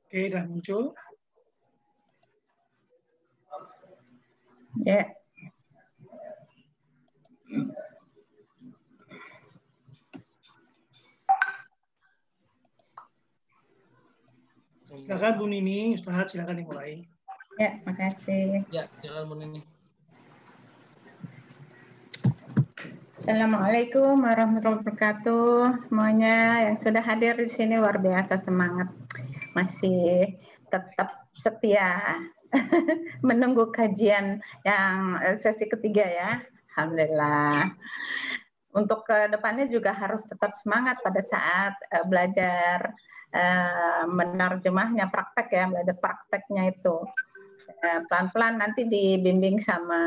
Oke, dan muncul. Ya. Silakan Bu Nini, Ustaz, silakan dimulai. Ya, makasih. Ya, silakan Bu Nini. Assalamualaikum warahmatullahi wabarakatuh. Semuanya yang sudah hadir di sini luar biasa semangat. Masih tetap setia menunggu kajian yang sesi ketiga ya. Alhamdulillah. Untuk ke depannya juga harus tetap semangat pada saat belajar menerjemahnya praktek ya, belajar prakteknya itu. Pelan-pelan nanti dibimbing sama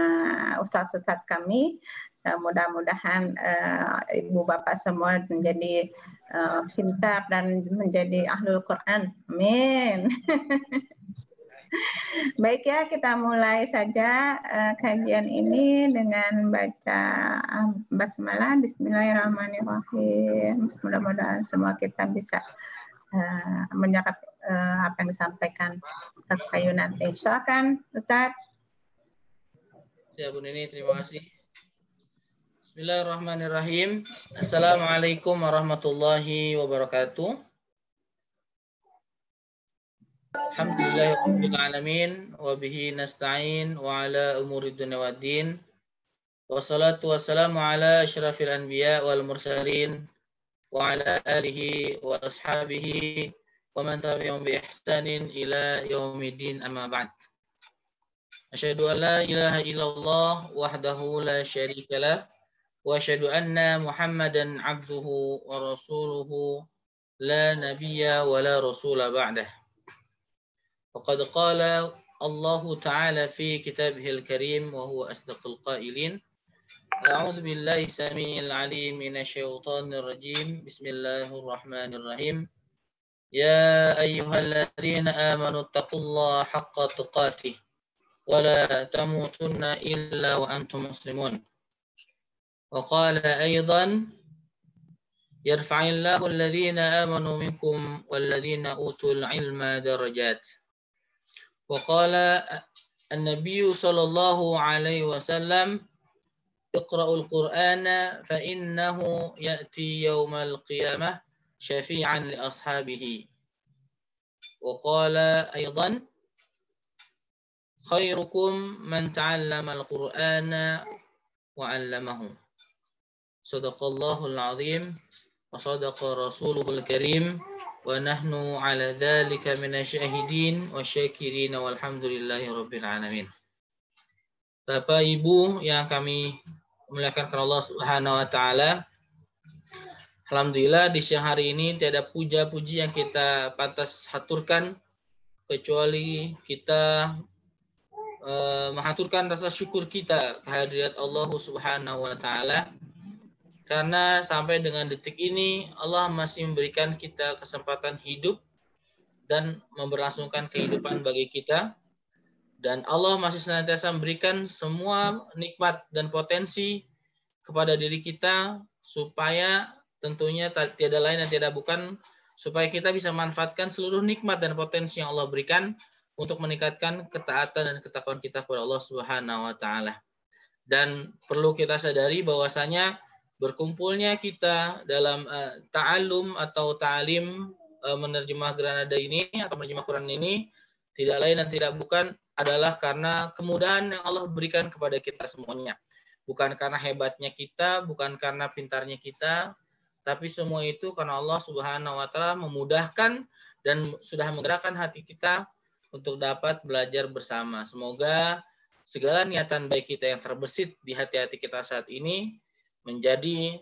ustadz-ustadz kami. Mudah-mudahan ibu bapak semua menjadi pintar dan menjadi ahlul Quran. Amin. Baik ya, kita mulai saja kajian ini dengan baca basmalah. Bismillahirrahmanirrahim. Mudah-mudahan semua kita bisa menyerap apa yang disampaikan Ustaz Bayu nanti. Silakan, Ustaz. Ya, Bu Nini, terima kasih. Bismillahirrahmanirrahim. Assalamualaikum warahmatullahi wabarakatuh. Alhamdulillahirabbil alamin wa bihi nasta'in wa ala umuri dunya waddin. Wassalatu wassalamu ala asyrafil anbiya wal mursalin wa ala alihi wa ashabihi wa man tabi'ahum bi ihsanin ila yaumiddin, amma ba'd. Asyhadu an la ilaha illallah wahdahu la syarika lah wa asyhadu anna Muhammadan abduhu wa rasuluhu la nabiyya wa la rasula ba'dah. Faqad qala Allah Ta'ala fi kitabihil karim wa huwa asdaqul qailin. A'udzu billahi samiil 'aliim minasy syaithanir rajim. Bismillahirrahmanirrahim. Ya ayyuhalladzina amanu taqullaha haqqa tuqatih wa la tamutunna illa wa antum muslimun. Wa qala aidan yarfa'illahu alladhina amanu minkum walladzina utul ilma darajat. Wa qala an-nabiyyu sallallahu alaihi wasallam iqra'ul qur'ana fa innahu ya'ti yaumal qiyamah syafi'an li ashabihi. Wa qala aidan khairukum man ta'allama al-qur'ana wa 'allamahu. Shadaqallahul 'azim wa shadaqa rasuluhul karim wa nahnu 'ala dzalika minasyahidin wa syakirin walhamdulillahi rabbil alamin. Bapak Ibu yang kami muliakan karena Allah Subhanahu wa taala. Alhamdulillah di siang hari ini tiada puja-puji yang kita pantas haturkan kecuali kita menghaturkan rasa syukur kita kehadirat Allah Subhanahu wa taala. Karena sampai dengan detik ini Allah masih memberikan kita kesempatan hidup dan memberlangsungkan kehidupan bagi kita. Dan Allah masih senantiasa memberikan semua nikmat dan potensi kepada diri kita supaya tentunya tiada lain dan tiada bukan supaya kita bisa manfaatkan seluruh nikmat dan potensi yang Allah berikan untuk meningkatkan ketaatan dan ketakwaan kita kepada Allah Subhanahu wa taala. Dan perlu kita sadari bahwasanya berkumpulnya kita dalam ta'allum atau ta'lim menerjemah Granada ini atau menerjemah Quran ini tidak lain dan tidak bukan adalah karena kemudahan yang Allah berikan kepada kita semuanya. Bukan karena hebatnya kita, bukan karena pintarnya kita, tapi semua itu karena Allah Subhanahu wa taala memudahkan dan sudah menggerakkan hati kita untuk dapat belajar bersama. Semoga segala niatan baik kita yang terbesit di hati-hati kita saat ini menjadi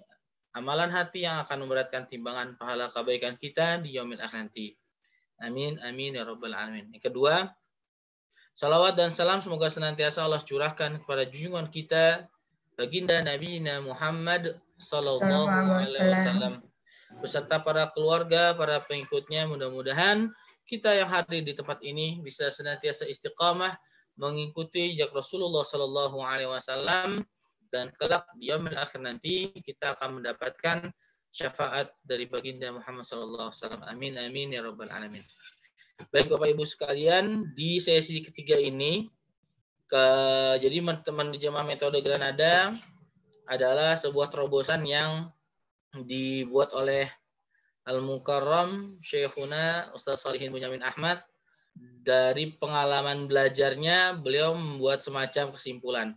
amalan hati yang akan memberatkan timbangan pahala kebaikan kita di yaumil akhir nanti. Amin, amin ya rabbal alamin. Yang kedua, salawat dan salam semoga senantiasa Allah curahkan kepada junjungan kita baginda Nabi Muhammad sallallahu alaihi wasallam beserta para keluarga, para pengikutnya. Mudah-mudahan kita yang hadir di tempat ini bisa senantiasa istiqamah mengikuti jejak Rasulullah sallallahu alaihi wasallam. Dan kelak di yaumil akhir nanti kita akan mendapatkan syafaat dari baginda Muhammad sallallahu alaihi wasallam. Amin amin ya rabbal alamin. Baik Bapak Ibu sekalian, di sesi ketiga ini, jadi teman jemaah metode Granada adalah sebuah terobosan yang dibuat oleh Al-Mukarram Syekhuna Ustaz Shalihin Bunyamin Ahmad. Dari pengalaman belajarnya, beliau membuat semacam kesimpulan.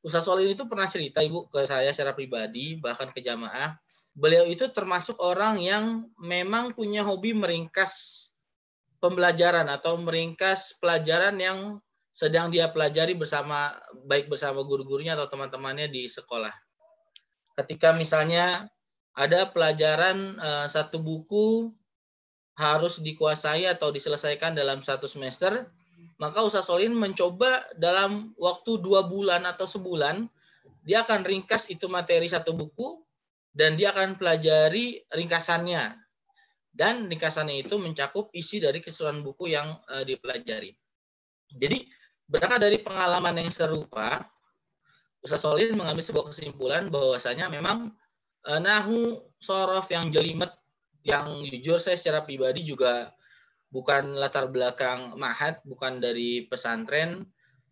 Ustaz Shalihin itu pernah cerita Ibu ke saya secara pribadi, bahkan ke jamaah. Beliau itu termasuk orang yang memang punya hobi meringkas pembelajaran atau meringkas pelajaran yang sedang dia pelajari baik bersama guru-gurunya atau teman-temannya di sekolah. Ketika misalnya ada pelajaran satu buku harus dikuasai atau diselesaikan dalam satu semester, maka Ustaz Shalihin mencoba dalam waktu 2 bulan atau sebulan, dia akan ringkas itu materi satu buku dan dia akan pelajari ringkasannya. Dan ringkasannya itu mencakup isi dari keseluruhan buku yang dipelajari. Jadi, berangkat dari pengalaman yang serupa, Ustaz Shalihin mengambil sebuah kesimpulan bahwasanya memang nahu sorof yang jelimet, yang jujur saya secara pribadi juga bukan latar belakang ma'had, bukan dari pesantren,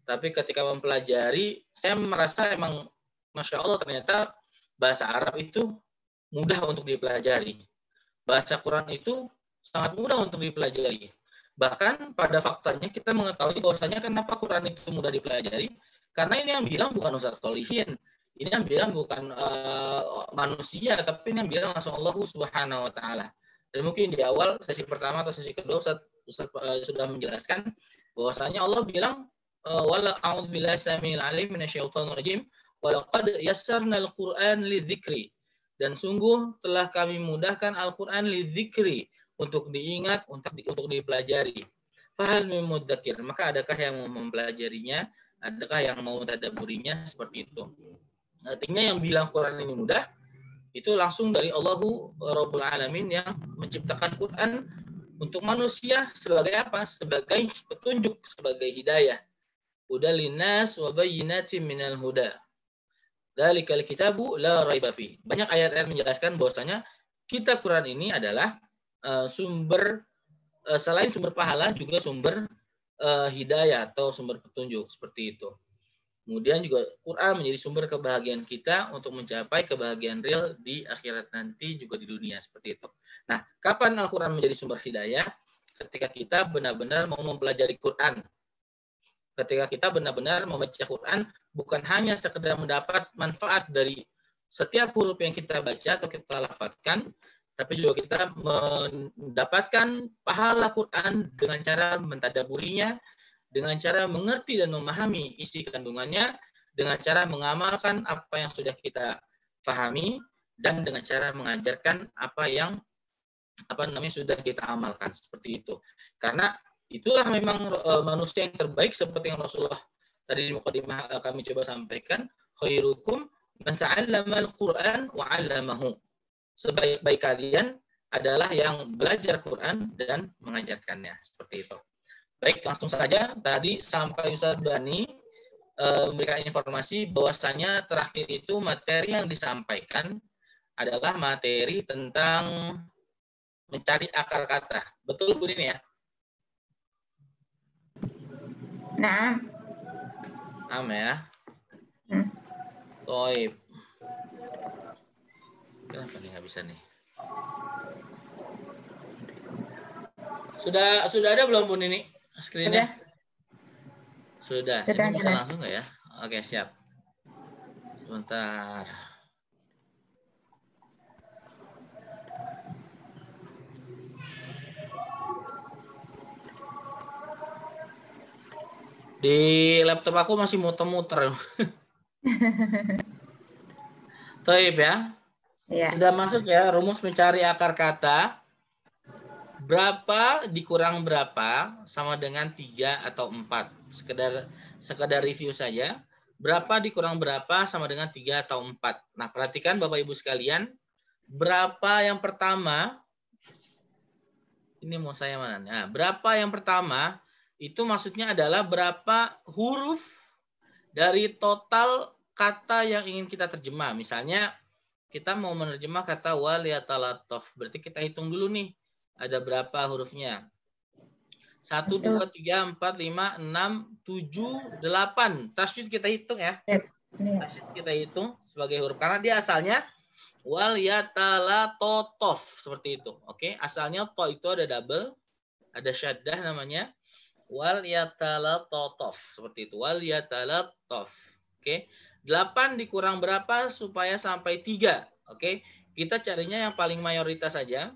tapi ketika mempelajari, saya merasa emang Masya Allah ternyata bahasa Arab itu mudah untuk dipelajari. Bahasa Quran itu sangat mudah untuk dipelajari. Bahkan pada faktanya kita mengetahui bahwasanya kenapa Quran itu mudah dipelajari, karena ini yang bilang bukan Ustaz Shalihin, ini yang bilang bukan manusia, tapi ini yang bilang langsung Allah Subhanahu wa taala. Dan mungkin di awal sesi pertama atau sesi kedua Ustaz sudah menjelaskan bahwasanya Allah bilang wala a'udzubillahi samil alim minasyaitonir rajim walaqad yassarnal Qur'an lidzikri. Dan sungguh telah kami mudahkan Al-Quran lidzikri, untuk diingat, untuk dipelajari. Fahal min mudzakir, maka adakah yang mau mempelajarinya, adakah yang mau mentadabburinya, seperti itu. Artinya yang bilang Quran ini mudah, itu langsung dari Allahu Rabbul Alamin yang menciptakan Quran untuk manusia sebagai apa? Sebagai petunjuk, sebagai hidayah. Hudal linnas wa bayyinatin minal huda. Dzalikal kitabu la raiba fi. Banyak ayat-ayat menjelaskan bahwasanya kitab Quran ini adalah sumber selain sumber pahala juga sumber hidayah atau sumber petunjuk, seperti itu. Kemudian juga Quran menjadi sumber kebahagiaan kita untuk mencapai kebahagiaan real di akhirat nanti, juga di dunia, seperti itu. Nah, kapan Al-Quran menjadi sumber hidayah? Ketika kita benar-benar mau mempelajari Quran. Ketika kita benar-benar membaca Quran, bukan hanya sekedar mendapat manfaat dari setiap huruf yang kita baca atau kita lafadzkan, tapi juga kita mendapatkan pahala Quran dengan cara mentadabburinya, dengan cara mengerti dan memahami isi kandungannya, dengan cara mengamalkan apa yang sudah kita pahami, dan dengan cara mengajarkan apa yang sudah kita amalkan, seperti itu. Karena itulah memang manusia yang terbaik, seperti yang Rasulullah tadi di mukadimah kami coba sampaikan, khairukum man ta'allama al-Qur'an wa 'allamahu. Sebaik-baik kalian adalah yang belajar Quran dan mengajarkannya, seperti itu. Baik, langsung saja tadi sampai Ustaz Bani memberikan informasi bahwasanya terakhir itu materi yang disampaikan adalah materi tentang mencari akar kata. Betul Bu Dini ya? Nah. Ya. Toib. Kenapa nih nggak bisa nih? Sudah ada belum Bu Nini screen-nya? Sudah. Ini bisa langsung nggak ya? Oke, siap. Sebentar. Di laptop aku masih muter-muter. Toib ya? Ya. Sudah masuk ya rumus mencari akar kata. Berapa dikurang berapa sama dengan 3 atau 4. Sekedar review saja. Berapa dikurang berapa sama dengan 3 atau 4. Nah, perhatikan Bapak Ibu sekalian. Berapa yang pertama? Ini mau saya mana? Nah, berapa yang pertama? Itu maksudnya adalah berapa huruf dari total kata yang ingin kita terjemah. Misalnya kita mau menerjemah kata waliyatalataf. Berarti kita hitung dulu nih ada berapa hurufnya. 1, 2, 3, 4, 5, 6, 7, 8. Tasydid kita hitung ya. Tasydid kita hitung sebagai huruf karena dia asalnya wal yatalatotof seperti itu. Oke, asalnya to itu ada double, ada syaddah namanya wal yatalatotof seperti itu. Wal yatalatof. Oke. 8 dikurang berapa supaya sampai 3. Oke. Kita carinya yang paling mayoritas saja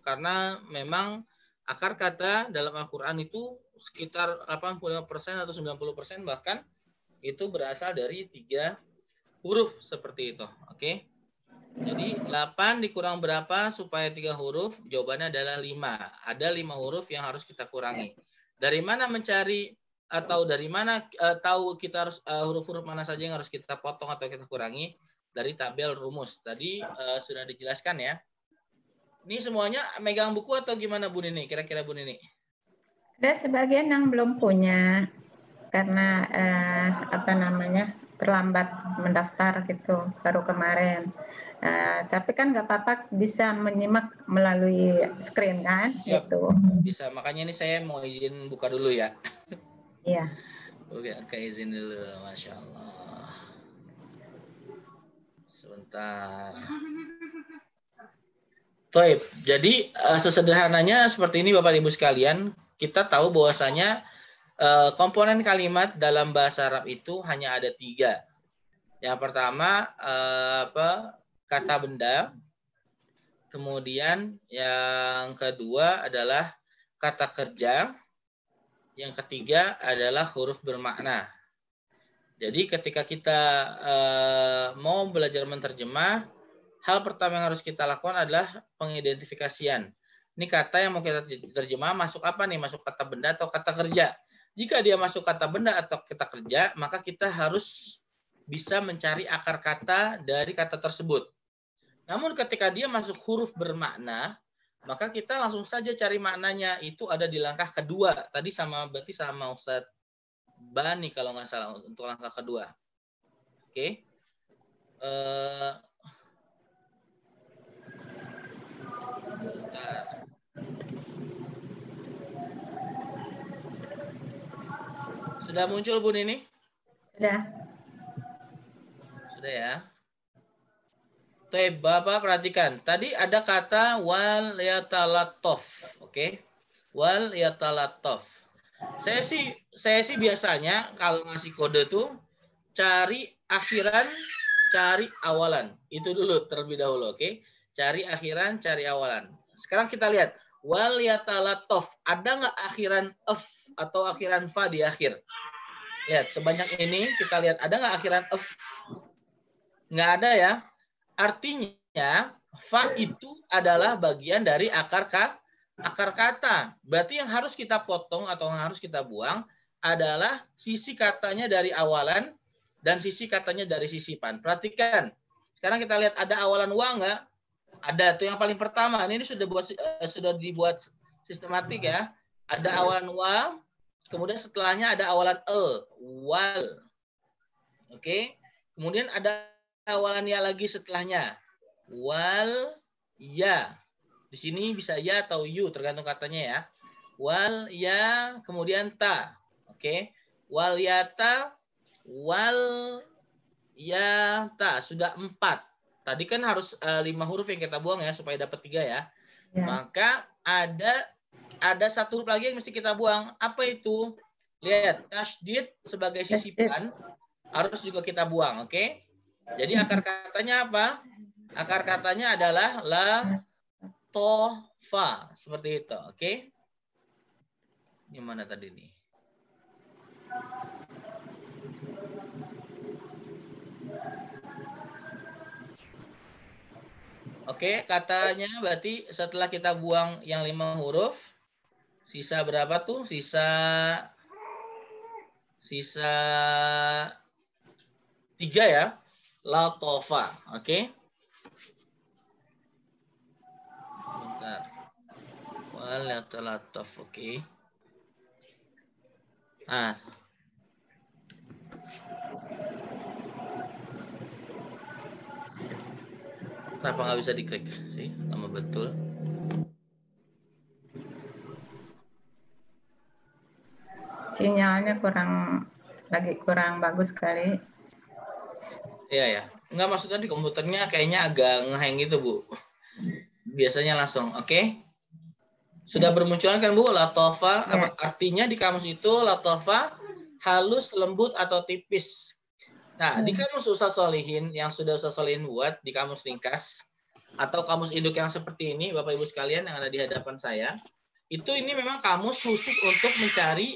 karena memang akar kata dalam Al-Qur'an itu sekitar 85% atau 90% bahkan itu berasal dari 3 huruf seperti itu. Oke. Jadi 8 dikurang berapa supaya 3 huruf? Jawabannya adalah 5. Ada 5 huruf yang harus kita kurangi. Dari mana mencari atau dari mana tahu kita harus huruf-huruf mana saja yang harus kita potong atau kita kurangi? Dari tabel rumus. Tadi sudah dijelaskan ya. Ini semuanya megang buku atau gimana Bu Nini? Kira-kira Bu Nini? Ada sebagian yang belum punya karena terlambat mendaftar gitu baru kemarin. Tapi kan nggak apa-apa bisa menyimak melalui screen kan? Siap. Gitu. Bisa. Makanya ini saya mau izin buka dulu ya. Iya. Oke, izin dulu. Masya Allah. Sebentar. Toib. Jadi sesederhananya seperti ini Bapak Ibu sekalian. Kita tahu bahwasanya komponen kalimat dalam bahasa Arab itu hanya ada 3. Yang pertama kata benda. Kemudian yang kedua adalah kata kerja. Yang ketiga adalah huruf bermakna. Jadi ketika kita mau belajar menerjemah, hal pertama yang harus kita lakukan adalah pengidentifikasian. Ini kata yang mau kita terjemah masuk apa nih? Masuk kata benda atau kata kerja? Jika dia masuk kata benda atau kata kerja, maka kita harus bisa mencari akar kata dari kata tersebut. Namun ketika dia masuk huruf bermakna, maka kita langsung saja cari maknanya. Itu ada di langkah kedua. Tadi berarti sama Ustadz Bani kalau nggak salah untuk langkah kedua. Oke. Bentar. Sudah muncul Bu Nini? Sudah. Sudah ya. Bapak perhatikan. Tadi ada kata wal yatalattof. Oke. Wal yatalattof. Saya sih biasanya kalau ngasih kode tuh cari akhiran, cari awalan. Itu dulu terlebih dahulu, oke? Cari akhiran, cari awalan. Sekarang kita lihat wal yatalattof. Ada nggak akhiran f atau akhiran fa di akhir? Lihat, sebanyak ini kita lihat ada nggak akhiran f? Nggak ada ya. Artinya fa itu adalah bagian dari akar kata. Berarti yang harus kita potong atau yang harus kita buang adalah sisi katanya dari awalan dan sisi katanya dari sisipan. Perhatikan. Sekarang kita lihat ada awalan wa nggak? Ada. Itu yang paling pertama. Ini sudah dibuat sistematik ya. Ada awalan wa, kemudian setelahnya ada awalan wal. Oke. Kemudian ada awalan ya lagi setelahnya. Wal ya. Di sini bisa ya atau yu tergantung katanya ya. Wal ya kemudian ta. Oke. Wal yata wal ya ta sudah 4. Tadi kan harus 5 huruf yang kita buang ya supaya dapat 3 ya. Maka ada 1 huruf lagi yang mesti kita buang. Apa itu? Lihat, tasydid sebagai sisipan harus juga kita buang, oke? Jadi akar katanya apa? Akar katanya adalah la to fa seperti itu, oke? Gimana tadi nih? Oke, katanya berarti setelah kita buang yang 5 huruf, sisa berapa tuh? Sisa 3 ya. La tofa, oke? Bentar. Walatalatof, oke? Nah. Kenapa nggak bisa diklik sih? Lama betul. Sinyalnya lagi kurang bagus sekali. Iya ya. Enggak, maksudnya di komputernya kayaknya agak ngehang gitu, Bu. Biasanya langsung. Oke. Sudah bermunculan kan, Bu, latofa? Ya. Artinya di kamus itu latofa halus, lembut, atau tipis. Nah, di kamus Ustaz Solihin yang sudah Ustaz Solihin buat di kamus ringkas atau kamus induk yang seperti ini, Bapak Ibu sekalian yang ada di hadapan saya, itu ini memang kamus khusus untuk mencari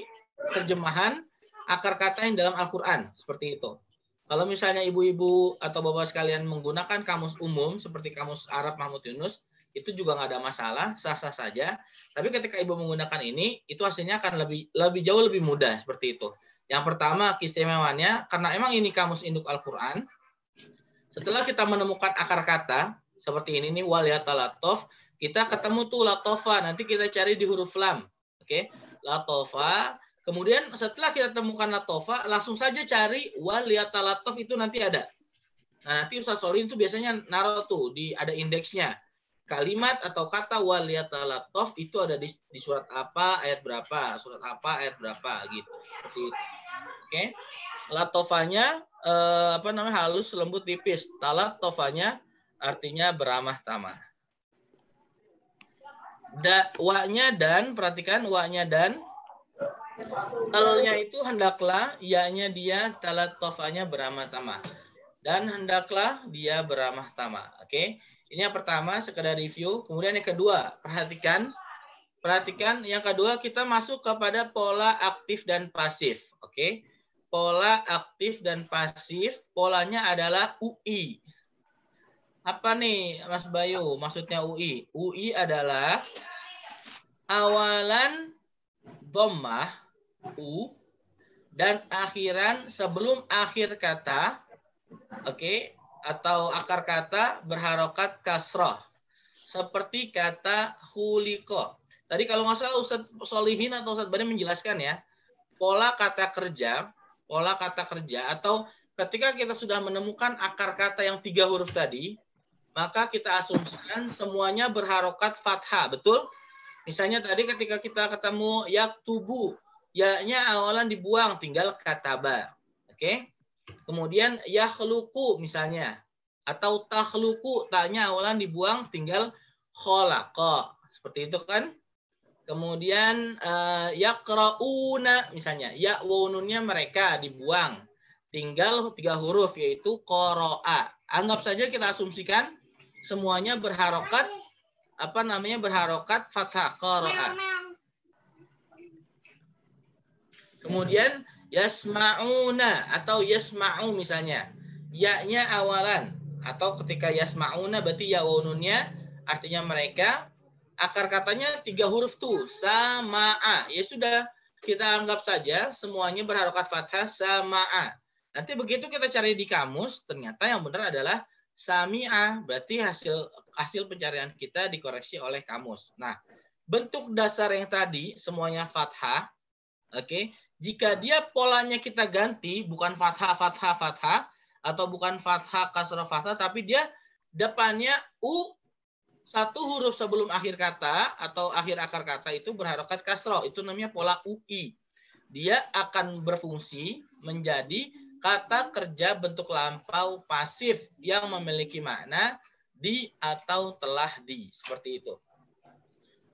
terjemahan akar kata yang dalam Al-Qur'an, seperti itu. Kalau misalnya ibu-ibu atau bapak sekalian menggunakan kamus umum seperti kamus Arab Mahmud Yunus, itu juga nggak ada masalah, sah-sah saja. Tapi ketika ibu menggunakan ini, itu hasilnya akan lebih jauh lebih mudah seperti itu. Yang pertama keistimewaannya, karena emang ini kamus induk Al-Quran, setelah kita menemukan akar kata, seperti ini nih, wal yatalatof, kita ketemu tuh latofa, nanti kita cari di huruf lam. Oke, latofa. Kemudian setelah kita temukan latofa, langsung saja cari wal yatalatof, itu nanti ada. Nah, nanti Ustaz Solihin itu biasanya naruh tuh, ada indeksnya. Kalimat atau kata wal yatalatof itu ada di surat apa, ayat berapa, surat apa, ayat berapa, gitu. Seperti itu. Oke. Latofanya halus, lembut, tipis. Talatofanya artinya beramah tamah. Wa-nya dan, perhatikan wa-nya dan. L-nya itu hendaklah, ya-nya dia, talatofanya beramah tamah. Dan hendaklah dia beramah tamah. Oke. Ini yang pertama, sekedar review. Kemudian yang kedua, perhatikan yang kedua kita masuk kepada pola aktif dan pasif. Oke. Pola aktif dan pasif, polanya adalah UI. Apa nih Mas Bayu maksudnya UI? UI adalah awalan dhammah U dan akhiran sebelum akhir kata, oke, atau akar kata berharokat kasroh. Seperti kata khuliqo. Tadi kalau nggak salah Ustaz Solihin atau Ustaz Bani menjelaskan ya, pola kata kerja atau ketika kita sudah menemukan akar kata yang 3 huruf tadi, maka kita asumsikan semuanya berharokat fathah, betul? Misalnya tadi ketika kita ketemu yaktubu, ya-nya awalan dibuang, tinggal kataba. Oke? Kemudian yakhluqu misalnya, atau takhluqu, ta-nya awalan dibuang, tinggal khalaqa. Seperti itu kan? Kemudian yaqrauna misalnya, ya wa nunnya mereka dibuang. Tinggal 3 huruf yaitu qara'a. Anggap saja kita asumsikan semuanya berharokat berharokat fathah qara'a. Kemudian yasma'una atau yasma'u misalnya. Ya-nya awalan atau ketika yasma'una berarti ya wa nunnya artinya mereka. Akar katanya 3 huruf tuh, sama'a. Ya sudah, kita anggap saja semuanya berharokat fathah sama'a. Nanti begitu kita cari di kamus, ternyata yang benar adalah sami'a. Berarti hasil pencarian kita dikoreksi oleh kamus. Nah, bentuk dasar yang tadi semuanya fathah. Oke. Jika dia polanya kita ganti, bukan fathah atau bukan fathah kasrah fathah, tapi dia depannya u, 1 huruf sebelum akhir kata atau akhir akar kata itu berharokat kasroh. Itu namanya pola UI. Dia akan berfungsi menjadi kata kerja bentuk lampau pasif yang memiliki makna di atau telah di. Seperti itu.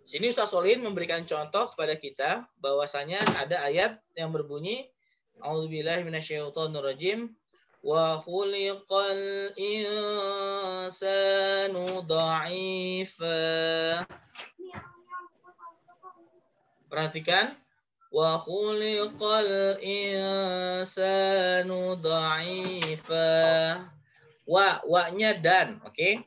Sini Ustaz Solihin memberikan contoh kepada kita bahwasanya ada ayat yang berbunyi A'udzubillahi minasyaitonirrajim. Wa khuliqal insanu dha'ifa. Perhatikan. Wa khuliqal insanu dha'ifa. Wa-nya dan, oke?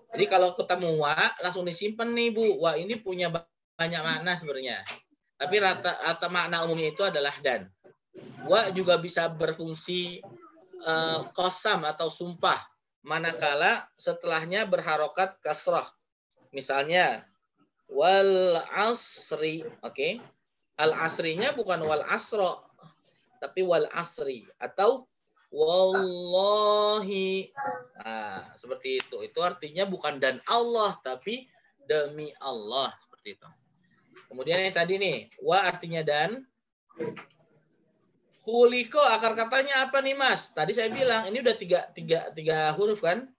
Jadi kalau ketemu wa, langsung disimpan nih Bu. Wa ini punya banyak makna sebenarnya. Tapi rata makna umumnya itu adalah dan. Wa juga bisa berfungsi qasam atau sumpah. Manakala setelahnya berharokat kasrah. Misalnya, wal asri. Oke. Al asrinya bukan wal asro. Tapi wal asri. Atau wallahi. Nah, seperti itu. Itu artinya bukan dan Allah, tapi demi Allah. Seperti itu. Kemudian yang tadi nih, wa artinya dan, Khuliqo akar katanya apa nih Mas? Tadi saya bilang ini udah tiga huruf kan?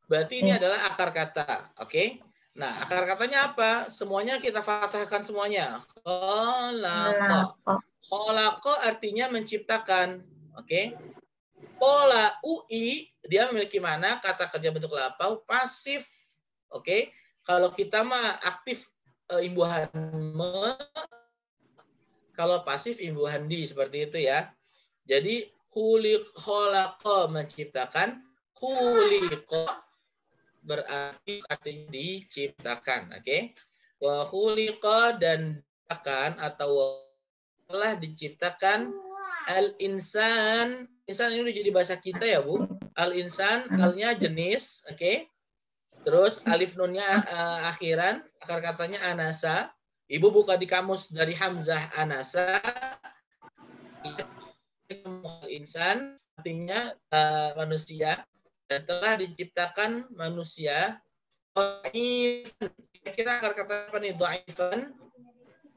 Berarti ini adalah akar kata. Oke. Nah, akar katanya apa? Semuanya kita fathahkan semuanya. Khalaqa. Khalaqa artinya menciptakan. Oke. Pola UI dia memiliki mana? Kata kerja bentuk lapau pasif. Oke. Kalau kita mah aktif imbuhan me, kalau pasif imbuhan di, seperti itu ya. Jadi khalaqa menciptakan, khuliqa berarti artinya diciptakan. Oke. Wa khuliqa dan diciptakan atau telah diciptakan al-insan. Insan ini udah jadi bahasa kita ya, Bu. Al-insan, alnya jenis, oke. Terus alif nunnya akhiran, akar katanya anasa. Ibu buka di kamus dari Hamzah anasa. Insan artinya manusia dan telah diciptakan manusia. Kira akar kata apa nih? Dhaifan.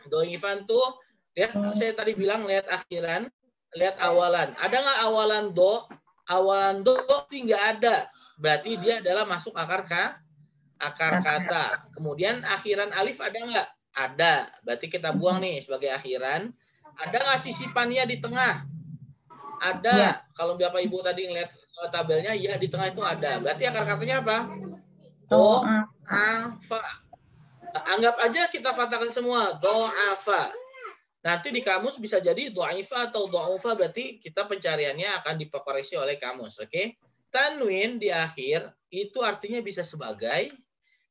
Dhaifan tuh lihat saya tadi bilang lihat akhiran, lihat awalan. Ada nggak awalan do? Awalan do nggak ada. Berarti dia adalah masuk akar kata. Kemudian akhiran alif ada nggak? Ada. Berarti kita buang nih sebagai akhiran. Ada nggak sisipannya di tengah? Ada. Ya. Kalau Bapak Ibu tadi ngeliat tabelnya, ya di tengah itu ada. Berarti akar katanya apa? Do, afa. Anggap aja kita fathahkan semua. Do, afa. Nanti di kamus bisa jadi do'ifa atau do'ufa, berarti kita pencariannya akan dikoreksi oleh kamus. Oke? Tanwin di akhir itu artinya bisa sebagai,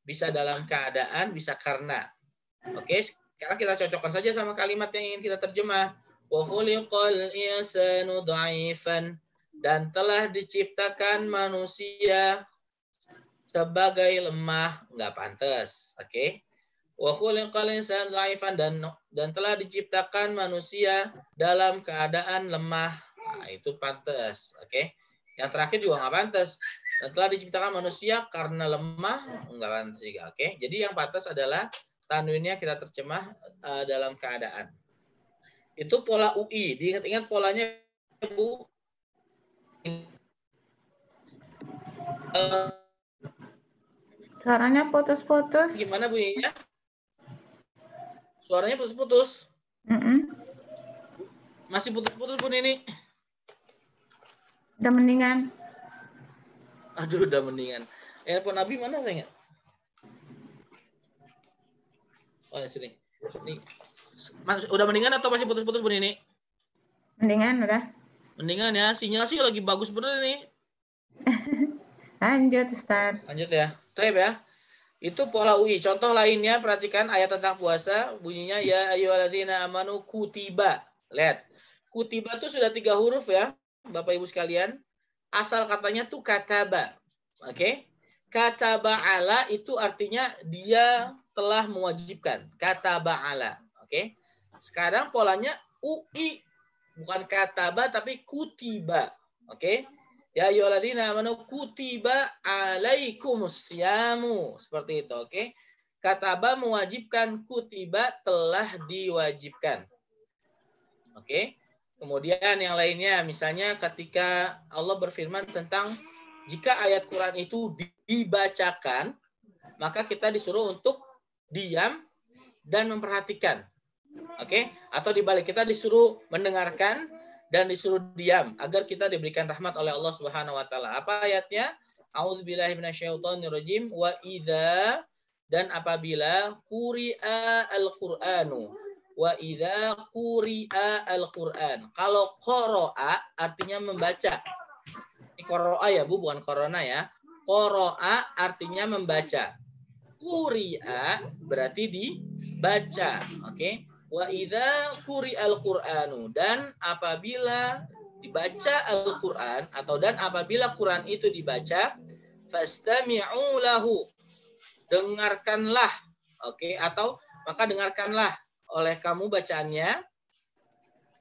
bisa dalam keadaan, bisa karena. Oke? Sekarang kita cocokkan saja sama kalimat yang ingin kita terjemah. Wa khuliqal insanu dha'ifan, dan telah diciptakan manusia sebagai lemah, nggak pantas. Oke? Wa khuliqal insanu dha'ifan, dan telah diciptakan manusia dalam keadaan lemah. Nah, itu pantas. Oke? Yang terakhir juga nggak pantas. Dan telah diciptakan manusia karena lemah, nggak pantas juga. Oke? Jadi yang pantas adalah tanwinnya kita terjemah dalam keadaan. Itu pola UI. Diingat-ingat polanya, Bu. Suaranya putus-putus. Gimana bunyinya? Suaranya putus-putus. Masih putus-putus Bun ini. Udah mendingan. Aduh, udah mendingan. Handphone Nabi mana sayang? Oh, sini. Ini. Udah mendingan atau masih putus-putus Bun ini? Mendingan udah. Mendingan ya. Sinyal sih lagi bagus bener nih. Lanjut, Ustaz. Lanjut ya. Taib ya. Itu pola UI. Contoh lainnya, perhatikan ayat tentang puasa. Bunyinya, ya ayyuhalladzina amanu kutiba. Lihat. Kutiba itu sudah 3 huruf ya, Bapak Ibu sekalian. Asal katanya tuh kataba. Oke. Kataba ala itu artinya dia telah mewajibkan. Kataba ala. Oke. Sekarang polanya UI. Bukan kataba, tapi kutiba. Oke. Ya ayyuhalladzina amanu kutiba alaikumusyamu. Seperti itu, oke? Kataba mewajibkan, kutiba telah diwajibkan. Oke? Kemudian yang lainnya, misalnya ketika Allah berfirman tentang jika ayat Quran itu dibacakan, maka kita disuruh untuk diam dan memperhatikan. Oke? Atau dibalik, kita disuruh mendengarkan dan disuruh diam agar kita diberikan rahmat oleh Allah Subhanahu wa taala. Apa ayatnya? A'udzubillahi minasyaitonirrajim wa idza, dan apabila quri'a al-Qur'anu. Wa idza quri'a al-Qur'an. Kalau qara'a artinya membaca. Ini qara'a ya, Bu, bukan corona ya. Qara'a artinya membaca. Quri'a berarti dibaca. Oke? Wa idza quri'al Qur'anu, dan apabila dibaca Al-Qur'an atau dan apabila Quran itu dibaca, fastami'u lahu, dengarkanlah. Oke, atau maka dengarkanlah oleh kamu bacaannya.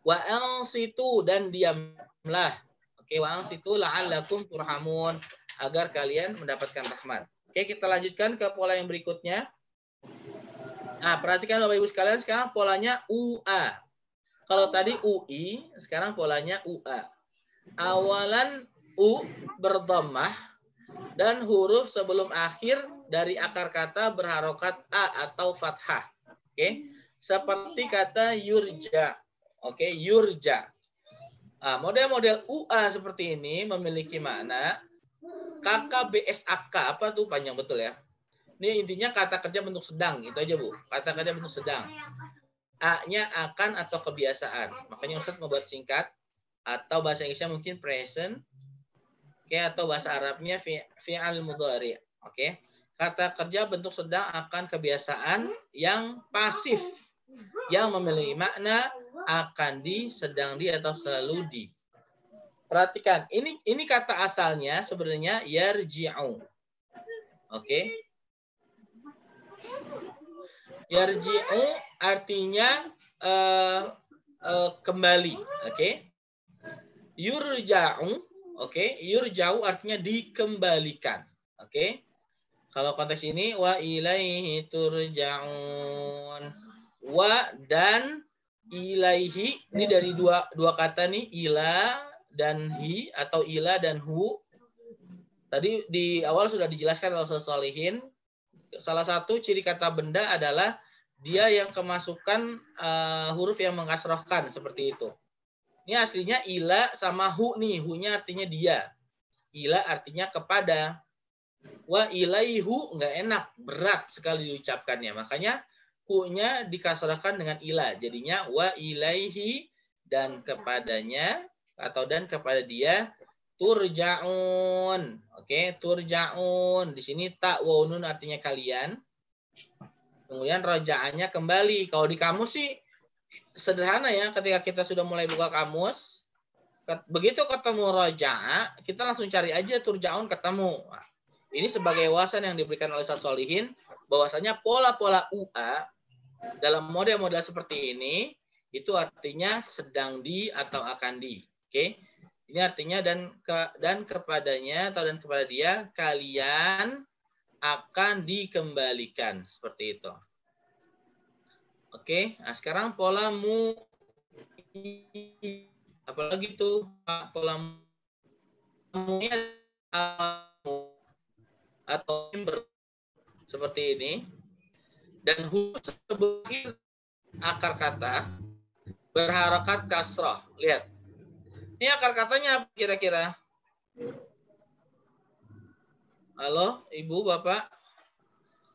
Wa ansitu, dan diamlah. Oke, wa ansitu la'allakum turhamun, agar kalian mendapatkan rahmat. Oke, kita lanjutkan ke pola yang berikutnya. Nah, perhatikan Bapak Ibu sekalian, sekarang polanya UA. Kalau tadi UI, sekarang polanya UA. Awalan U berdhammah dan huruf sebelum akhir dari akar kata berharokat A atau fathah. Oke. Seperti kata yurja. Oke, yurja. Nah, model-model UA seperti ini memiliki makna KKBSAK. Apa tuh panjang betul ya? Ini intinya kata kerja bentuk sedang. Itu aja, Bu. Kata kerja bentuk sedang. A-nya akan atau kebiasaan. Makanya Ustaz membuat singkat. Atau bahasa Inggrisnya mungkin present. Oke, atau bahasa Arabnya fi'al mudhari. Oke. Kata kerja bentuk sedang akan kebiasaan yang pasif. Yang memiliki makna akan di, sedang di, atau selalu di. Perhatikan, ini kata asalnya sebenarnya yarji'u. Oke. Yarji'u artinya kembali. Oke. Yurja'u. Oke. Yurja'u artinya dikembalikan. Oke. Kalau konteks ini wa ilaihi turja'un. Wa dan ilaihi, ini dari dua kata nih, ila dan hi atau ila dan hu. Tadi di awal sudah dijelaskan oleh Ustaz Shalihin. Salah satu ciri kata benda adalah dia yang kemasukan huruf yang mengkasrohkan seperti itu. Ini aslinya ila sama hu nih, hu-nya artinya dia. Ila artinya kepada. Wa ilaihu nggak enak, berat sekali diucapkannya. Makanya hu-nya dikasrahkan dengan ila. Jadinya wa ilaihi dan kepadanya atau dan kepada dia turja'un. Oke, turja'un. Di sini ta wa nun artinya kalian. Kemudian roja'annya kembali. Kalau di kamus sih sederhana ya, ketika kita sudah mulai buka kamus, begitu ketemu roja'a, kita langsung cari aja turja'un ketemu. Ini sebagai wawasan yang diberikan oleh Ustaz Shalihin, bahwasanya pola-pola UA dalam model-model seperti ini itu artinya sedang di atau akan di. Oke. Ini artinya dan kepadanya atau dan kepada dia kalian akan dikembalikan seperti itu. Oke. Nah, sekarang pola mu apalagi tuh pola mu atau seperti ini. Dan huruf sebagai akar kata berharokat kasroh. Lihat. Ini akar katanya apa kira-kira? Halo, Ibu, Bapak?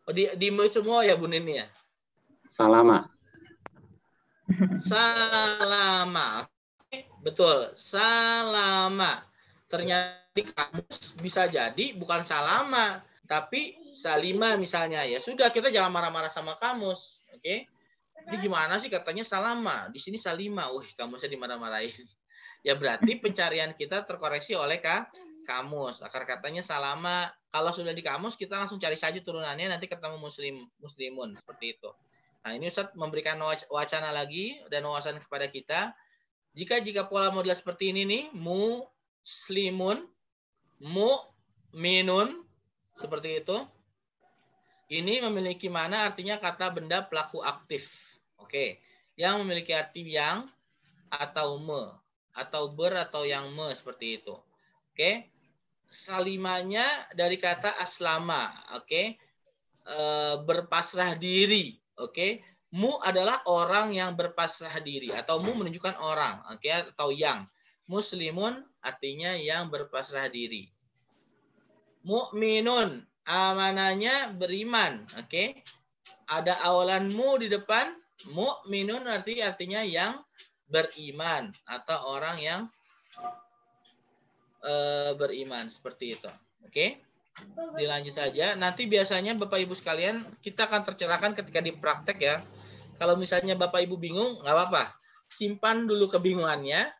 Oh, di semua ya, Bu Nini ya? Salama. Salama. Betul, salama. Ternyata di kamus bisa jadi bukan salama, tapi salima misalnya. Ya sudah, kita jangan marah-marah sama kamus. Oke? Ini gimana sih katanya salama? Di sini salima. Wih, kamusnya dimarah-marahin. Ya berarti pencarian kita terkoreksi oleh kamus. Akar katanya salama. Kalau sudah di kamus, kita langsung cari saja turunannya, nanti ketemu muslimun. Seperti itu. Nah, ini Ustaz memberikan wacana lagi dan wawasan kepada kita. Jika pola model seperti ini nih, muslimun, mu'minun, seperti itu. Ini memiliki mana artinya kata benda pelaku aktif. Oke. Yang memiliki arti yang atau me. Atau ber atau yang me, seperti itu. Oke. Salimanya dari kata aslama. Oke. Berpasrah diri. Oke. Mu adalah orang yang berpasrah diri. Atau mu menunjukkan orang. Oke. Atau yang. Muslimun artinya yang berpasrah diri. Mu'minun, amanahnya beriman. Oke. Ada awalan mu di depan. Mu'minun artinya yang beriman. Atau orang yang beriman. Seperti itu. Oke. Dilanjut saja. Nanti biasanya Bapak Ibu sekalian, kita akan tercerahkan ketika dipraktek ya. Kalau misalnya Bapak Ibu bingung, nggak apa-apa. Simpan dulu kebingungannya.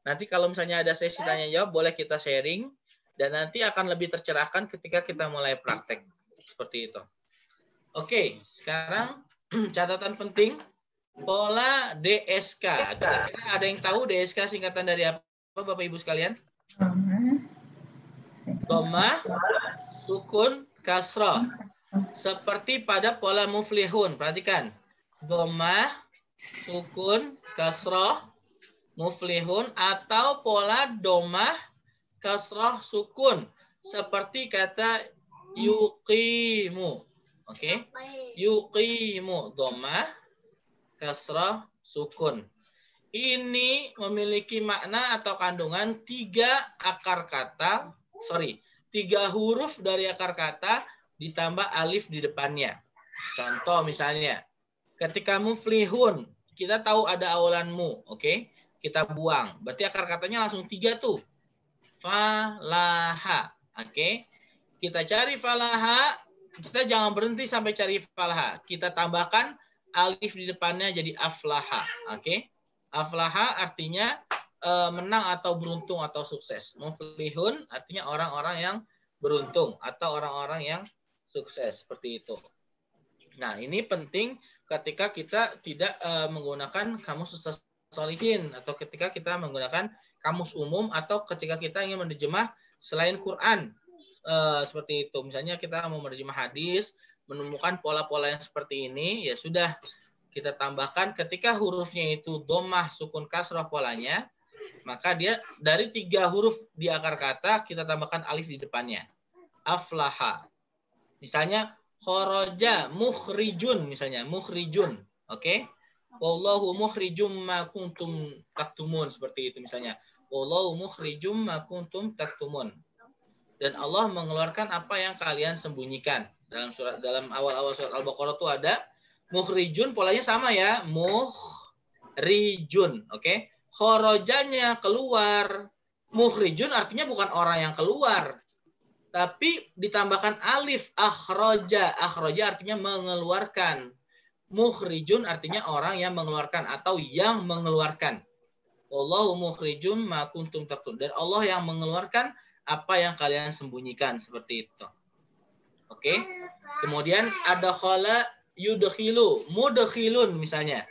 Nanti kalau misalnya ada sesi tanya jawab, boleh kita sharing. Dan nanti akan lebih tercerahkan ketika kita mulai praktek. Seperti itu. Oke, sekarang catatan penting. Pola DSK. Kira-kira ada yang tahu DSK singkatan dari apa, Bapak Ibu sekalian? Dhammah, sukun, kasrah. Seperti pada pola muflihun. Perhatikan. Dhammah, sukun, kasroh, muflihun, atau pola domah, kasroh, sukun. Seperti kata yuqimu. Oke? Yuqimu, domah, kasroh, sukun. Ini memiliki makna atau kandungan 3 akar kata, 3 huruf dari akar kata ditambah alif di depannya. Contoh misalnya, ketika muflihun, kita tahu ada awalan mu, oke? Kita buang, berarti akar katanya langsung 3 tuh. Falaha, oke? Kita cari falaha, kita jangan berhenti sampai cari falaha. Kita tambahkan alif di depannya jadi aflaha, oke? Aflaha artinya menang atau beruntung atau sukses. Muflihun artinya orang-orang yang beruntung atau orang-orang yang sukses, seperti itu. Nah, ini penting ketika kita tidak menggunakan kamus sholihin atau ketika kita menggunakan kamus umum atau ketika kita ingin menerjemah selain Quran. Seperti itu. Misalnya kita mau menerjemah hadis, menemukan pola-pola yang seperti ini, ya sudah kita tambahkan ketika hurufnya itu domah, sukun, kasrah polanya, maka dia dari 3 huruf di akar kata kita tambahkan alif di depannya. Aflaha. Misalnya kharaja, mukhrijun misalnya, mukhrijun. Oke? Wallahu mukhrijum ma kuntum taktumun, seperti itu misalnya. Wallahu mukhrijum ma kuntum taktumun. Dan Allah mengeluarkan apa yang kalian sembunyikan. Dalam awal-awal surat Al-Baqarah itu ada mukhrijun, polanya sama ya, mukhrijun, oke? Kharajanya keluar, mukhrijun artinya bukan orang yang keluar, tapi ditambahkan alif, akhraja, akhraja artinya mengeluarkan, mukhrijun artinya orang yang mengeluarkan atau yang mengeluarkan. Wallahu mukhrijum ma kuntum taktun, dan Allah yang mengeluarkan apa yang kalian sembunyikan, seperti itu. Oke? Kemudian ada khala yudkhilu, mudkhilun misalnya.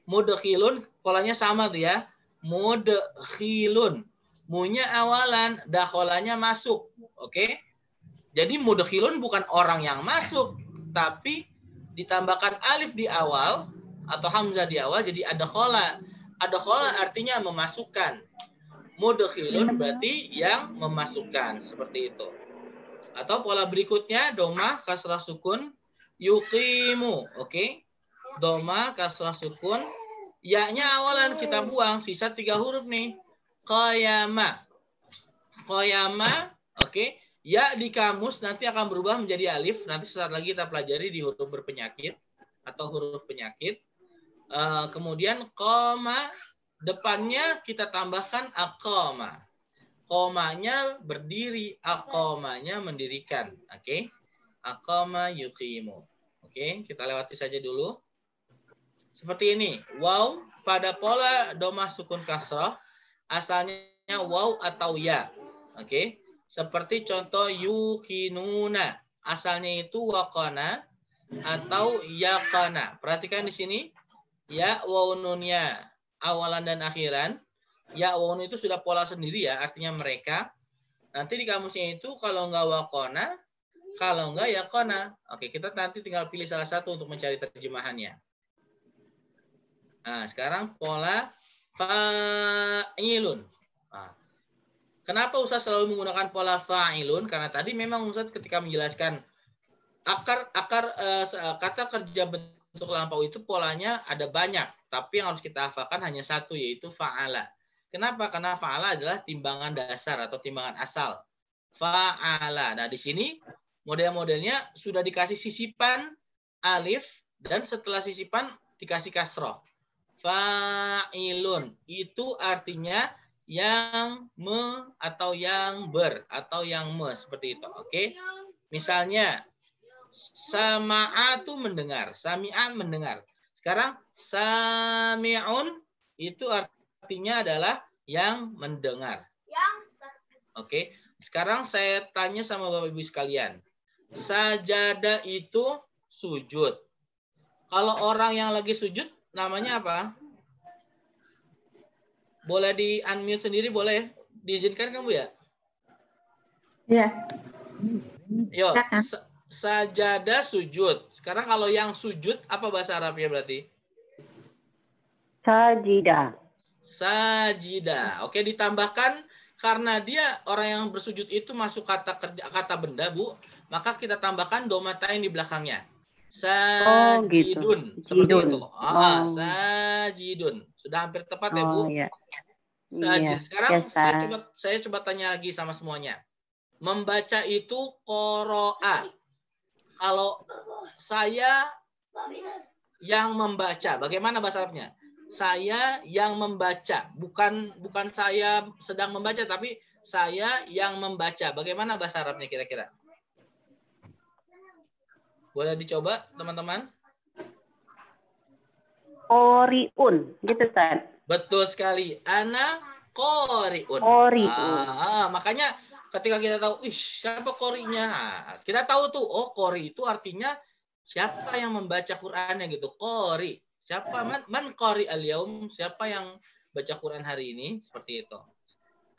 Mudkhilun polanya sama tuh ya. Mudkhilun. Munya awalan, dakhalanya masuk. Oke? Jadi mudkhilun bukan orang yang masuk, tapi ditambahkan alif di awal atau hamzah di awal jadi ada khala. Ada khala artinya memasukkan. Mudkhilun berarti yang memasukkan, seperti itu. Atau pola berikutnya domah, kasrah, sukun, yuqimu, oke? Doma, kasrah, sukun, ya-nya awalan kita buang, sisa 3 huruf nih. Qayama. Qayama, oke? Ya di kamus nanti akan berubah menjadi alif, nanti sesaat lagi kita pelajari di huruf berpenyakit atau huruf penyakit. Kemudian qama, depannya kita tambahkan aqama. Qamanya berdiri, aqamanya mendirikan, oke? Aqama yuqimu. Oke, kita lewati saja dulu. Seperti ini. Waw pada pola domah sukun kasrah asalnya waw atau ya. Oke. Seperti contoh yuqinuna. Asalnya itu waqana atau yaqana. Perhatikan di sini ya waw nunnya awalan dan akhiran. Ya waw itu sudah pola sendiri ya, artinya mereka. Nanti di kamusnya itu kalau enggak waqana, kalau enggak ya kona. Oke, kita nanti tinggal pilih salah satu untuk mencari terjemahannya. Nah, sekarang pola fa'ilun. Nah, kenapa Ustaz selalu menggunakan pola fa'ilun? Karena tadi memang Ustaz ketika menjelaskan kata kerja bentuk lampau itu polanya ada banyak, tapi yang harus kita hafalkan hanya satu, yaitu fa'ala. Kenapa? Karena fa'ala adalah timbangan dasar atau timbangan asal. Fa'ala. Nah, di sini model-modelnya sudah dikasih sisipan alif dan setelah sisipan dikasih kasroh. Fa'ilun itu artinya yang atau yang atau yang seperti itu. Oke? Misalnya sama'atu mendengar, sami'a mendengar. Sekarang sami'un itu artinya adalah yang mendengar. Oke? Sekarang saya tanya sama Bapak Ibu sekalian. Sajadah itu sujud. Kalau orang yang lagi sujud namanya apa? Boleh di unmute sendiri, boleh? Diizinkan kan Bu ya? Iya. Yo, sajadah sujud. Sekarang kalau yang sujud apa bahasa Arabnya berarti? Sajida. Sajida. Oke, ditambahkan karena dia orang yang bersujud itu masuk kata benda, Bu, maka kita tambahkan domatain di belakangnya. Sajidun. Seperti itu. Sajidun. Sudah hampir tepat ya, Bu? Iya. Sajid. Iya. Sekarang Ya, saya coba tanya lagi sama semuanya. Membaca itu qoro'a. Kalau saya yang membaca, bagaimana bahasa Arabnya? Saya yang membaca, bukan saya sedang membaca, tapi saya yang membaca. Bagaimana bahasa Arabnya kira-kira? Boleh dicoba, teman-teman? Qori'un, gitu Ustaz. Betul sekali. Ana qori'un. Qori'un. Makanya ketika kita tahu, siapa qori'nya? Kita tahu tuh, qori itu artinya siapa yang membaca Qur'annya gitu. Qori. Siapa man qari al-yaum? Siapa yang baca Quran hari ini? Seperti itu.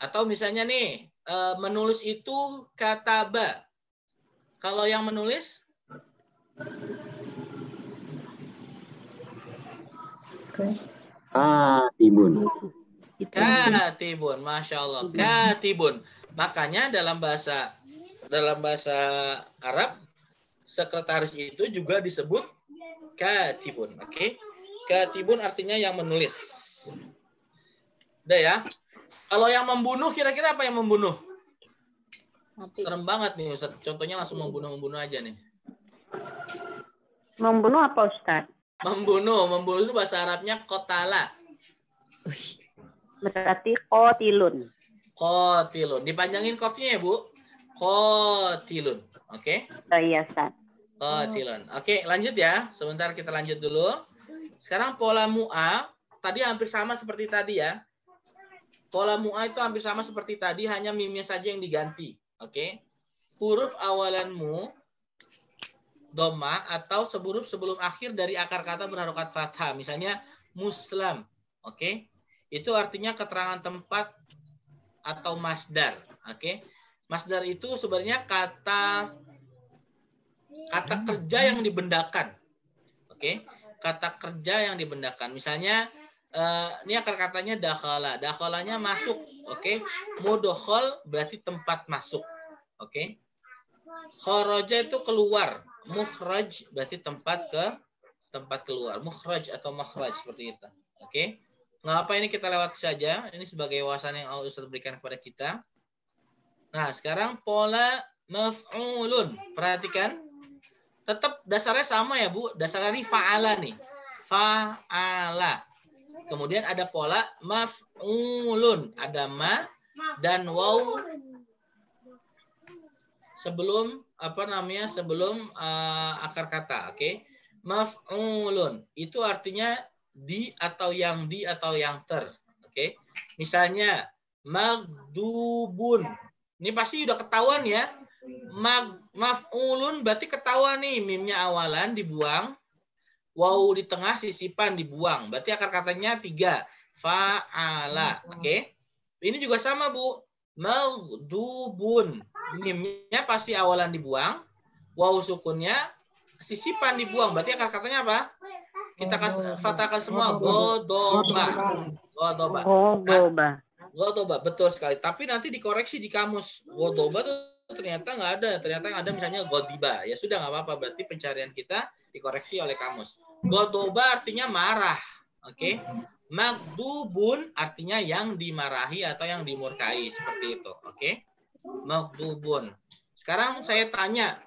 Atau misalnya nih, menulis itu kataba. Kalau yang menulis? Katibun. Katibun, Masya Allah. Katibun. Makanya dalam bahasa Arab, sekretaris itu juga disebut katibun. Oke? Katibun artinya yang menulis. Udah ya. Kalau yang membunuh, kira-kira apa yang membunuh? Serem banget nih Ustaz. Contohnya langsung membunuh aja nih. Membunuh apa Ustaz? Membunuh itu bahasa Arabnya qatala. Berarti qatilun. Qatilun. Dipanjangin qafnya ya, Bu. Qatilun. Oke? Iya, Ustaz. Qatilun. Oke, lanjut ya. Sebentar kita lanjut dulu. Sekarang pola mu'a tadi hampir sama seperti tadi ya. Pola mu'a itu hampir sama seperti tadi, hanya mimnya saja yang diganti. Oke? Huruf awalan mu dhamma atau huruf sebelum akhir dari akar kata berharokat fathah. Misalnya muslam. Oke? Itu artinya keterangan tempat atau masdar. Oke? Masdar itu sebenarnya kata kerja yang dibendakan. Oke? Kata kerja yang dibendakan. Misalnya ini akar katanya dakhala. Dakhalanya masuk. Oke? Mudkhal berarti tempat masuk. Oke? Kharaja itu keluar. Mukhraj berarti tempat keluar. Mukhraj atau makhraj seperti itu. Oke? Nggak apa, ini kita lewati saja. Ini sebagai wawasan yang Allah Ustaz berikan kepada kita. Nah, sekarang pola maf'ulun. Perhatikan. Tetap dasarnya sama ya, Bu. Dasarnya ini fa'ala nih. Fa'ala. Kemudian ada pola maf'ulun. Ada ma dan waw sebelum sebelum akar kata. Oke? Maf'ulun. Itu artinya di atau yang ter. Oke? Misalnya magdubun. Ini pasti udah ketahuan ya. Maf'ulun berarti ketahuan nih, mimnya awalan dibuang, waw di tengah sisipan dibuang. Berarti akar katanya 3. Fa'ala. Oke? Ini juga sama, Bu. Magdubun. Mimnya pasti awalan dibuang, waw sukunnya sisipan dibuang. Berarti akar katanya apa? Kita fathahkan semua. Godoba. Godoba, betul sekali. Tapi nanti dikoreksi di kamus. Godoba tuh ternyata nggak ada. Ternyata yang ada misalnya godiba. Ya sudah, nggak apa-apa. Berarti pencarian kita dikoreksi oleh kamus. Godoba artinya marah. Oke? Magdubun artinya yang dimarahi atau yang dimurkai. Seperti itu. Oke? Magdubun. Sekarang saya tanya.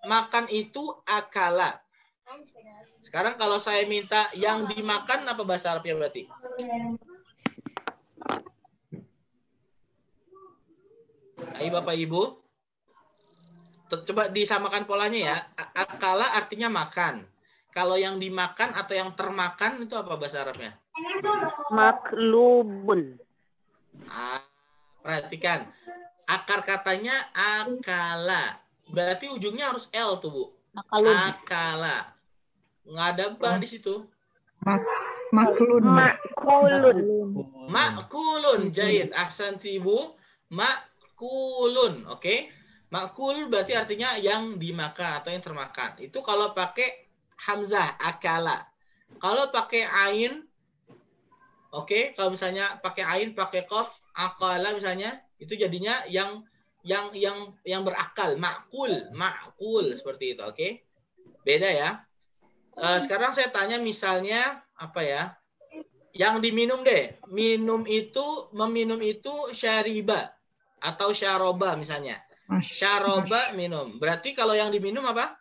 Makan itu akala. Sekarang kalau saya minta yang dimakan, apa bahasa Arabnya berarti? Ayo Bapak Ibu. Coba disamakan polanya ya. Akala artinya makan. Kalau yang dimakan atau yang termakan itu apa bahasa Arabnya? Maklubun. Perhatikan. Akar katanya akala. Berarti ujungnya harus L tuh, Bu. Akala. Nggak ada ba di situ. Makulun. Makulun. Jahit. Ahsanti Ibu. Makulun. Oke. Makul berarti artinya yang dimakan atau yang termakan. Itu kalau pakai hamzah akala. Kalau pakai ain, oke, kalau misalnya pakai ain, pakai qaf, akala misalnya, itu jadinya yang berakal, makul seperti itu, oke? Beda ya. Sekarang saya tanya misalnya apa ya? Yang diminum deh. Meminum itu syariba atau syaroba misalnya. Syaroba minum. Berarti kalau yang diminum apa?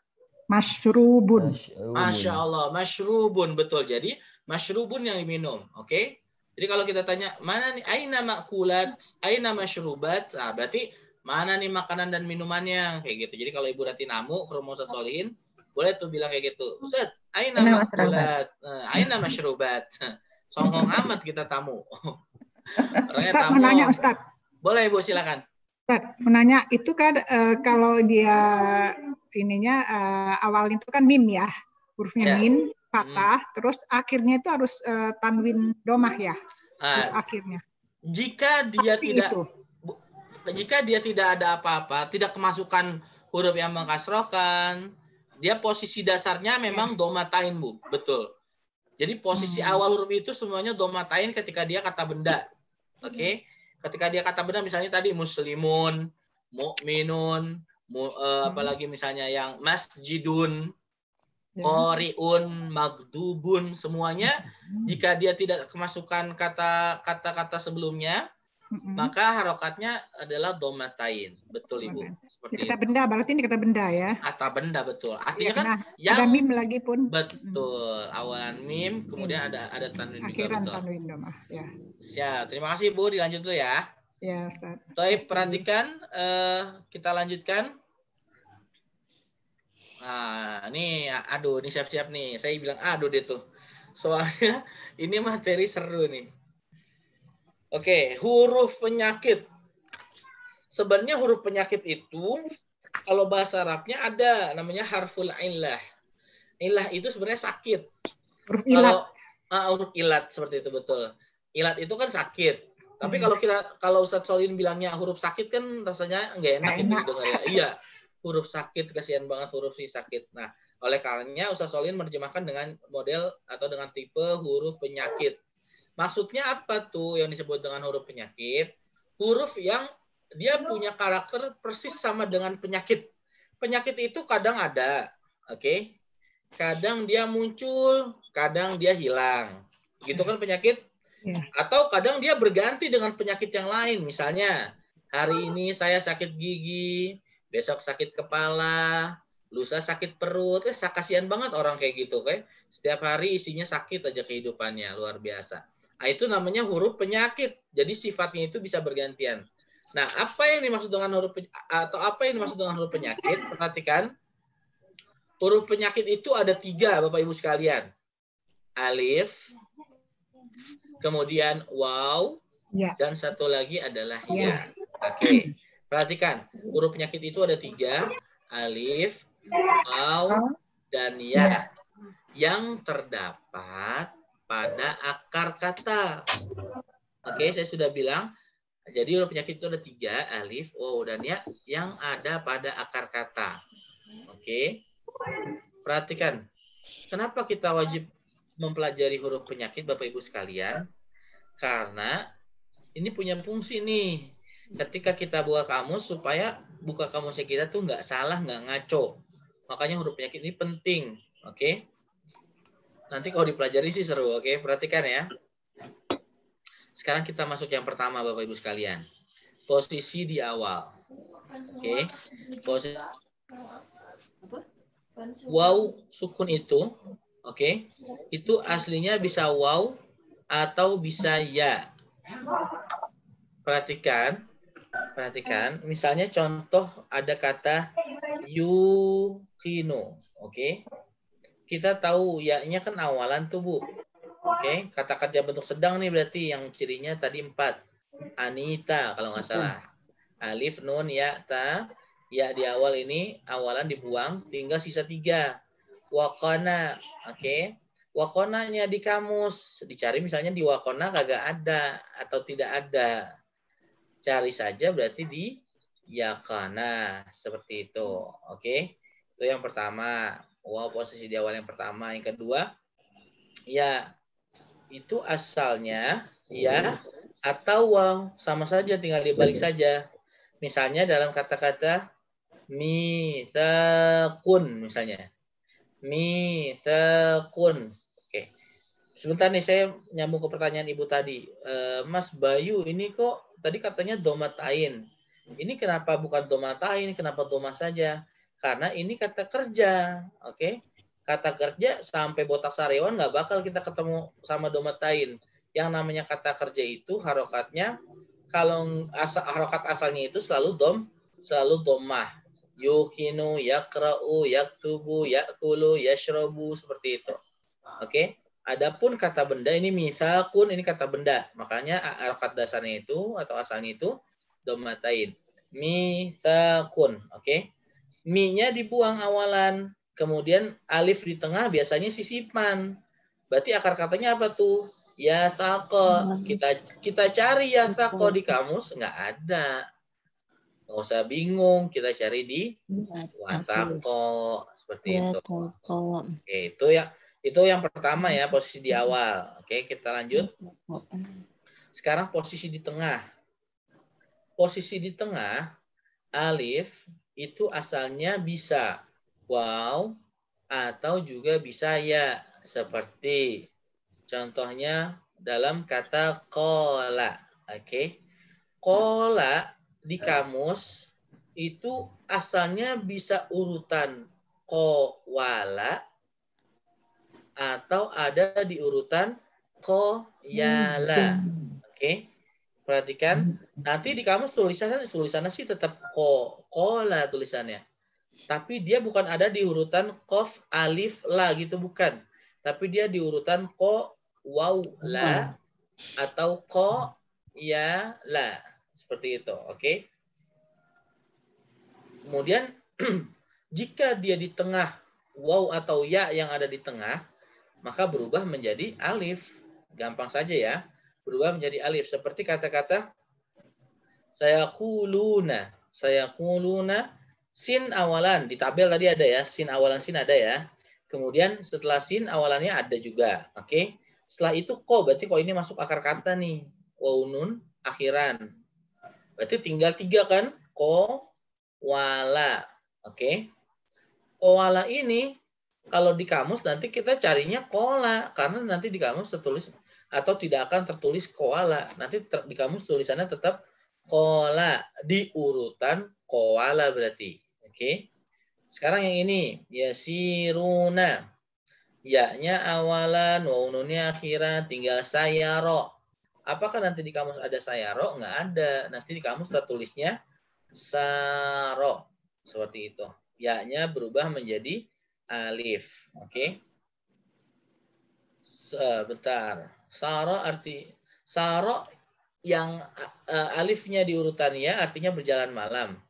Masyrubun. Masya Allah, masyrubun, betul. Jadi masyrubun yang diminum, oke? Jadi kalau kita tanya mana nih aina makulat, aina masyrubat, nah berarti mana nih makanan dan minumannya kayak gitu. Jadi kalau Ibu Rati namu ke rumah Ustaz Solihin, boleh tuh bilang kayak gitu. Ustaz, aina makulat, aina masyrubat. Songong amat kita tamu. Orangnya Ustaz tamu. mau nanya Ustaz. Boleh Ibu, silakan. Ustaz, mau nanya itu kan kalau dia ininya awalnya itu kan mim ya, hurufnya mim, fathah, terus akhirnya itu harus tanwin domah ya, akhirnya. Jika dia tidak ada apa-apa, tidak kemasukan huruf yang mengkasrohkan, dia posisi dasarnya memang domatain, Bu, betul. Jadi posisi awal huruf itu semuanya domatain ketika dia kata benda, oke? Ketika dia kata benda misalnya tadi muslimun, mukminun, apalagi misalnya yang masjidun, qoriun, magdubun, semuanya jika dia tidak kemasukan kata-kata sebelumnya, maka harokatnya adalah domatain. Betul Ibu. Seperti kata benda berarti ini kata benda ya. Kata benda betul. Artinya kan ada mim lagi pun. Betul. Awalan mim, kemudian ada tanwin juga betul. Tanwin domah ya. Siap. Terima kasih Bu, dilanjut dulu ya. Ya, Ustaz. Taib, perhatikan, kita lanjutkan. Nah, ini aduh, ini siap-siap nih. Saya bilang aduh deh tuh. Soalnya ini materi seru nih. Oke, huruf penyakit. Sebenarnya huruf penyakit itu kalau bahasa Arabnya ada namanya harful illah. Illah itu sebenarnya sakit. Huruf ilat. Huruf ilat seperti itu betul. Ilat itu kan sakit. Tapi kalau Ustadz Solihin bilangnya huruf sakit kan rasanya nggak enak gitu didengar ya. Iya, huruf sakit, kasihan banget huruf si sakit. Nah, oleh karenanya Ustadz Solihin menerjemahkan dengan model atau dengan tipe huruf penyakit. Maksudnya apa tuh yang disebut dengan huruf penyakit? Huruf yang dia punya karakter persis sama dengan penyakit. Penyakit itu kadang ada, oke? Kadang dia muncul, kadang dia hilang. Gitu kan penyakit? Atau kadang dia berganti dengan penyakit yang lain. Misalnya, hari ini saya sakit gigi, besok sakit kepala, lusa sakit perut. Kasihan banget orang kayak gitu. Setiap hari isinya sakit aja kehidupannya, luar biasa. Nah, itu namanya huruf penyakit. Jadi sifatnya itu bisa bergantian. Nah, apa yang dimaksud dengan huruf penyakit? Perhatikan. Huruf penyakit itu ada 3, Bapak Ibu sekalian. Alif, kemudian waw, dan satu lagi adalah ya. Oke. Perhatikan, huruf penyakit itu ada 3. Alif, waw, dan ya. Yang terdapat pada akar kata. Oke, saya sudah bilang. Jadi huruf penyakit itu ada 3, alif, waw, dan ya, yang ada pada akar kata. Oke. Perhatikan, kenapa kita wajib mempelajari huruf penyakit, Bapak Ibu sekalian? Karena ini punya fungsi nih. Ketika kita buka kamus, supaya buka kamusnya kita tuh nggak salah, nggak ngaco. Makanya huruf penyakit ini penting. Oke? Nanti kalau dipelajari sih seru. Oke? Perhatikan ya. Sekarang kita masuk yang pertama, Bapak Ibu sekalian. Posisi di awal. Oke? Posisi waw sukun itu, oke, itu aslinya bisa waw atau bisa ya. Perhatikan, misalnya contoh ada kata yukino, oke. Kita tahu ya-nya kan awalan tuh, Bu. Oke, kata kerja bentuk sedang nih berarti yang cirinya tadi 4. Anita kalau nggak salah. Alif, nun, ya, ta. Ya di awal ini awalan dibuang, tinggal sisa 3. Wakona, oke. Wakonanya di kamus, dicari misalnya di wakona kagak ada atau tidak ada. Cari saja berarti di yakana, seperti itu, oke. Itu yang pertama. Wow, posisi di awal yang pertama. Yang kedua, Ya, itu asalnya ya atau waw, sama saja, tinggal dibalik saja. Misalnya dalam kata-kata mitsaqun misalnya. Mitsaqun. Oke. Sebentar nih, saya nyambung ke pertanyaan Ibu tadi. Mas Bayu, ini kok tadi katanya domatain. Ini kenapa bukan domatain, kenapa doma saja? Karena ini kata kerja. Oke. Kata kerja sampai botak sariawan nggak bakal kita ketemu sama domatain. Yang namanya kata kerja itu harokatnya, kalau harokat asalnya itu selalu domah. Yukinu, yakra'u, yaktubu, yakulu, yashrobu, seperti itu. Oke. Adapun kata benda ini mitsaqun, ini kata benda. Makanya harokat dasarnya itu atau asalnya itu domatain. Mitsaqun, oke. Mi-nya dibuang awalan, kemudian alif di tengah biasanya sisipan. Berarti akar katanya apa tuh? Ya sako. Kita cari ya sako di kamus, nggak ada. Nggak usah bingung, kita cari di wasako, seperti itu. Oke, itu yang pertama ya, posisi di awal. Oke, kita lanjut. Sekarang posisi di tengah. Posisi di tengah, alif itu asalnya bisa waw atau juga bisa ya. Seperti contohnya dalam kata kola. Oke. Kola di kamus itu asalnya bisa urutan kowala atau ada di urutan koyala. Oke. Perhatikan, nanti di kamus tulisannya sih tetap kola tulisannya. Tapi dia bukan ada di urutan kof, alif, la gitu, bukan. Tapi dia di urutan ko, waw, la atau ko, ya, la. Seperti itu, oke? Kemudian jika dia di tengah waw atau ya yang ada di tengah, maka berubah menjadi alif. Gampang saja ya. Berubah menjadi alif. Seperti kata-kata sayakuluna. Sayakuluna, sin awalan. Di tabel tadi ada ya. Sin awalan sin ada ya. Kemudian setelah sin awalannya ada juga. Oke. Setelah itu ko. Berarti ko ini masuk akar kata nih. Waw nun akhiran. Berarti tinggal 3 kan. Ko, wala. Oke. Kowala ini kalau di kamus nanti kita carinya kola, karena nanti di kamus tertulis atau tidak akan tertulis koala. Nanti di kamus tulisannya tetap kola di urutan koala berarti. Oke. Sekarang yang ini yasiruna. Ya-nya awalan, waw-nunnya akhiran, tinggal sayaro. Apakah nanti di kamus ada sayaro? Nggak ada. Nanti di kamus tertulisnya saro. Seperti itu. Ya-nya berubah menjadi alif. Oke. Sebentar. Saro yang alifnya di urutan ya artinya berjalan malam.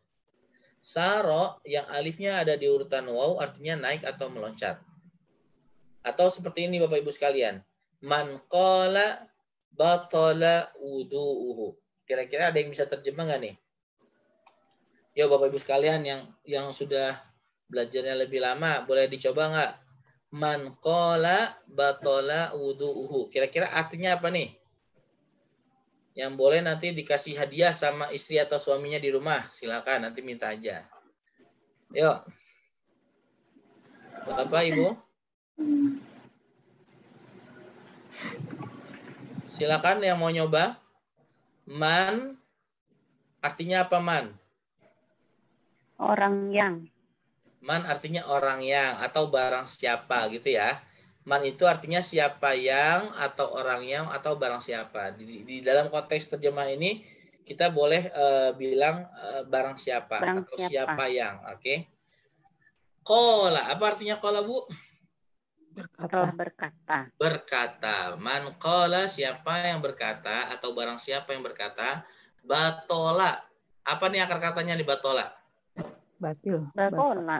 Saro yang alifnya ada di urutan waw artinya naik atau meloncat. Atau seperti ini Bapak Ibu sekalian. Man qala batala wudu'uhu. Kira-kira ada yang bisa terjemah nggak nih? Ya Bapak Ibu sekalian yang sudah belajarnya lebih lama, boleh dicoba nggak? Man qala batala wudu'uhu. Kira-kira artinya apa nih? Yang boleh nanti dikasih hadiah sama istri atau suaminya di rumah. Silakan, nanti minta aja. Yuk. Bapak, Ibu. Silakan yang mau nyoba. Man, artinya apa man? Orang yang. Man artinya orang yang atau barang siapa gitu ya. Man itu artinya siapa yang atau orang yang atau barang siapa. Di dalam konteks terjemah ini kita boleh bilang barang siapa atau siapa yang. Oke. Qala, apa artinya qala Bu? Berkata. Berkata. Man qala, siapa yang berkata atau barang siapa yang berkata. Batola. Apa nih akar katanya nih batola? Batil. Batola.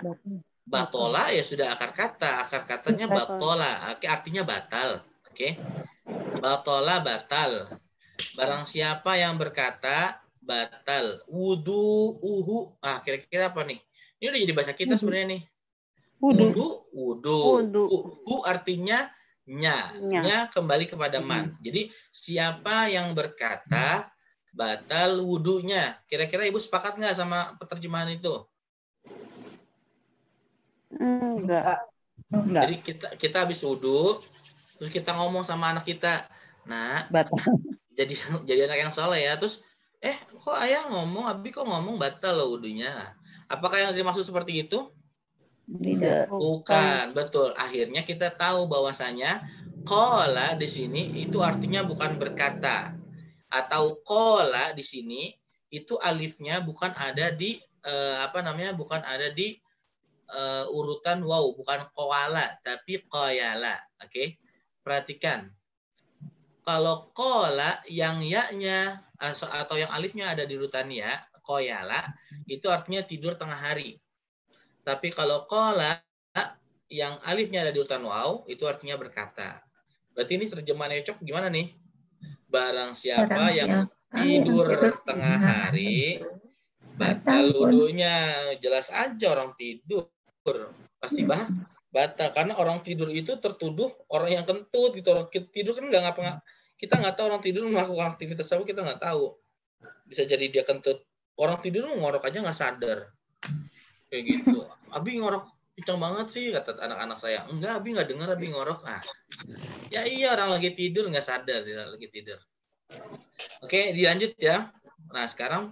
Batola ya sudah akar kata. Akar katanya batola. Oke, artinya batal. Oke. Batola batal. Barang siapa yang berkata batal. Wudu'uhu. Kira-kira apa nih? Ini udah jadi bahasa kita sebenarnya nih. Wudu. Hu artinya nya kembali kepada man. Jadi siapa yang berkata batal wudunya? Kira-kira Ibu sepakat nggak sama penerjemahan itu? Enggak. Jadi kita habis wudhu, terus kita ngomong sama anak kita, nah jadi anak yang soleh ya. Terus kok ayah ngomong, abi kok ngomong batal loh wudunya? Apakah yang dimaksud seperti itu? Tidak. Bukan, betul. Akhirnya kita tahu bahwasanya qala di sini itu artinya bukan berkata, atau qala di sini itu alifnya bukan ada di bukan ada di urutan waw, bukan qala tapi qayala. Oke. Perhatikan. Kalau qala yang ya-nya atau yang alifnya ada di urutan ya, qayala, itu artinya tidur tengah hari. Tapi kalau qala yang alifnya ada di urutan waw, itu artinya berkata. Berarti ini terjemahannya Cok gimana nih? Barang siapa yang tidur tengah hari, batal wudunya. Jelas aja orang tidur pasti batal, karena orang tidur itu tertuduh orang yang kentut gitu. Orang tidur kan nggak ngapa, kita nggak tahu orang tidur melakukan aktivitas apa, kita nggak tahu. Bisa jadi dia kentut. Orang tidur ngorok aja nggak sadar. Kayak gitu. Abi ngorok kencang banget sih, kata anak-anak saya. Enggak, Abi nggak dengar Abi ngorok. Ah, ya iya, orang lagi tidur nggak sadar dia lagi tidur. Oke, dilanjut ya. Nah, sekarang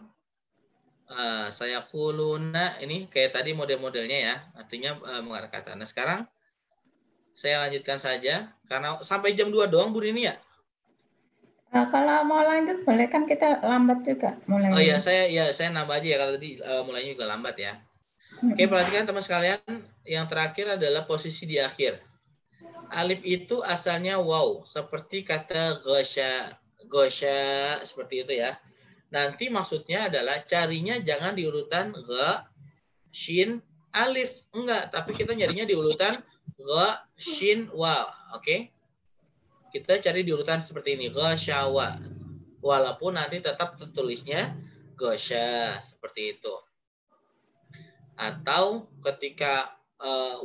saya kuluna, ini kayak tadi model-modelnya ya, artinya mengarah kata. Nah, sekarang saya lanjutkan saja, karena sampai jam 2 doang Bu Rini ya. Kalau mau lanjut boleh, kan kita lambat juga mulai. Oh iya, saya nambah aja ya, kalau tadi mulainya juga lambat ya. Oke, perhatikan teman sekalian, yang terakhir adalah posisi di akhir. Alif itu asalnya waw, seperti kata gosya, seperti itu ya. Nanti maksudnya adalah carinya jangan di urutan gha, shin, alif. Enggak, tapi kita nyarinya di urutan gha, shin, waw. Oke? Kita cari di urutan seperti ini, ghasyawa. Walaupun nanti tetap tertulisnya gosya, seperti itu. Atau ketika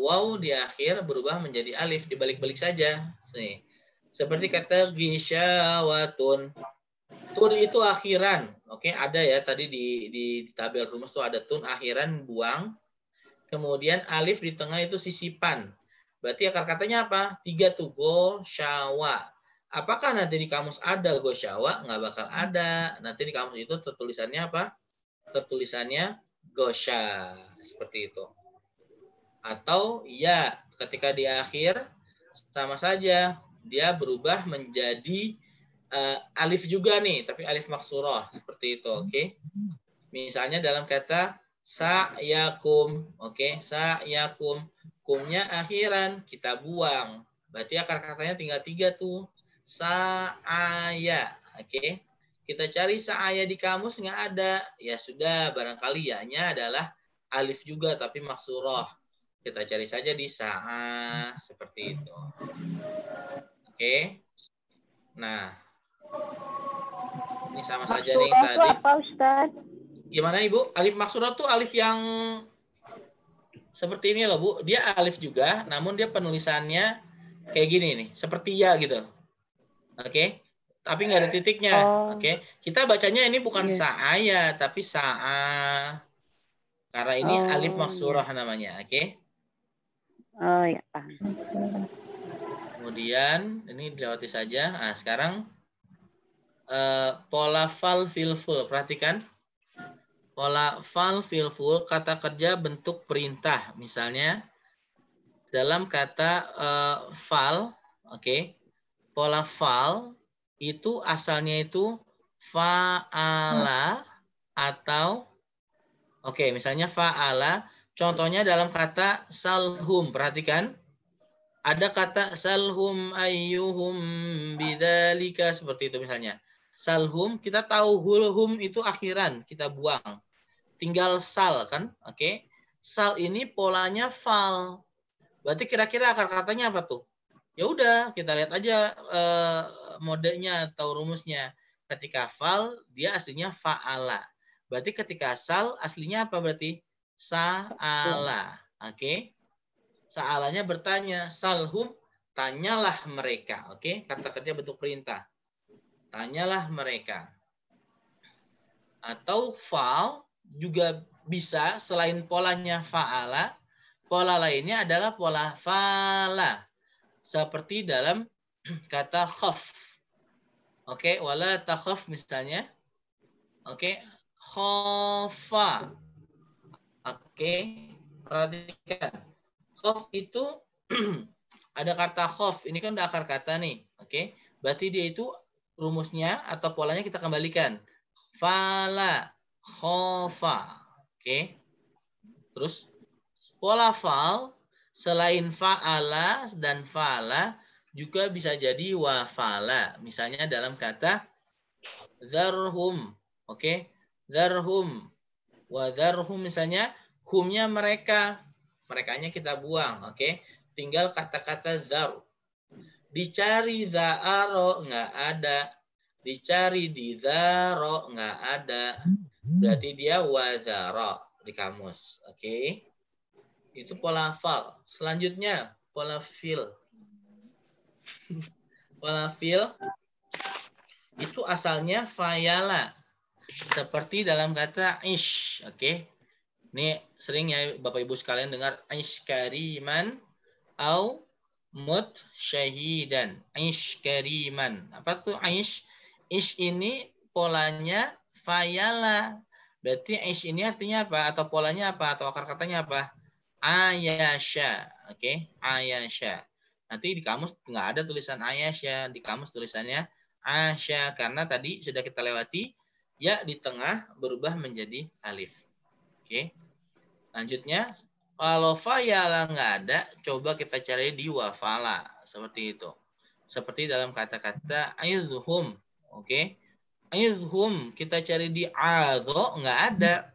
waw di akhir berubah menjadi alif, dibalik-balik saja. Nih. Seperti kata gisyawatun. Tun itu akhiran. Oke, ada ya tadi di tabel rumus tuh ada tun akhiran buang. Kemudian alif di tengah itu sisipan. Berarti akar katanya apa? 3 tuh, gosyawa. Apakah nanti di kamus ada gosyawa? Nggak bakal ada. Nanti di kamus itu tertulisannya apa? Tertulisannya gosya, seperti itu. Atau ya, ketika di akhir sama saja, dia berubah menjadi alif juga nih, tapi alif maksurah, seperti itu. Oke. Misalnya dalam kata sa'yakum, oke, sa'yakum, kumnya akhiran, kita buang. Berarti akar katanya tinggal 3 tuh. Sa'aya, oke. Kita cari sa'aya di kamus nggak ada. Ya sudah, barangkali ya-nya adalah alif juga tapi maksurah. Kita cari saja di sa'a, seperti itu. Oke. Nah, ini sama saja nih tadi. Apa, Ustaz? Gimana Ibu? Alif maksurah tuh alif yang seperti ini loh Bu. Dia alif juga, namun dia penulisannya kayak gini nih, seperti ya gitu. Oke. Tapi nggak ada titiknya. Oke. Kita bacanya ini bukan sa'aya, tapi sa'a. Karena ini alif maksurah namanya. Oke. Oh ya. Kemudian ini dilewati saja. Nah, sekarang pola fal fil ful. Perhatikan. Pola fal fil ful, kata kerja bentuk perintah. Misalnya dalam kata fal, oke. Pola fal itu asalnya itu fa'ala atau misalnya fa'ala. Contohnya dalam kata salhum. Perhatikan. Ada kata salhum ayyuhum bidzalika, seperti itu misalnya. Salhum, kita tahu hulhum itu akhiran, kita buang. Tinggal sal kan? Oke. Sal ini polanya fal. Berarti kira-kira akar katanya apa tuh? Ya udah, kita lihat aja modenya atau rumusnya. Ketika fal, dia aslinya fa'ala. Berarti ketika sal, aslinya apa berarti? Sa'ala. Oke. Sa'alanya bertanya, salhum Tanyalah mereka. Oke, kata kerja bentuk perintah. Tanyalah mereka. Atau fa'al juga bisa selain polanya fa'ala, pola lainnya adalah pola fa'ala. Seperti dalam kata khaf. Oke, wala takhaf misalnya. Oke, khafa. Oke, perhatikan. Khaf itu ada kata khaf. Ini kan udah akar kata nih. Oke, berarti dia itu rumusnya atau polanya kita kembalikan. Fala, khofa. Oke. Terus pola fa'al selain fa'ala dan fa'ala juga bisa jadi wafala. Misalnya dalam kata zarhum. Oke. Zarhum. Wa zarhum misalnya humnya mereka. Merekanya kita buang. Oke. Tinggal kata-kata zar. Dicari za'aro nggak ada. Dicari di zaro nggak ada. Berarti dia wazara di kamus. Oke. Itu pola fal. Selanjutnya pola fil. Pola fil itu asalnya fayala. Seperti dalam kata ish. Oke. Ini sering ya Bapak Ibu sekalian dengar ish kariman au mut syahidan. Ish kariman. Apa tuh ish? Ish ini polanya fayala. Berarti ish ini artinya apa? Atau polanya apa? Atau akar katanya apa? Ayasha. Oke, Ayasha. Nanti di kamus nggak ada tulisan Ayasha. Di kamus tulisannya Asya. Karena tadi sudah kita lewati, ya di tengah berubah menjadi alif. Oke. Lanjutnya, kalau fayala nggak ada, coba kita cari di wafala. Seperti itu. Seperti dalam kata-kata aizhum. Oke. Aizhum, kita cari di adho, nggak ada.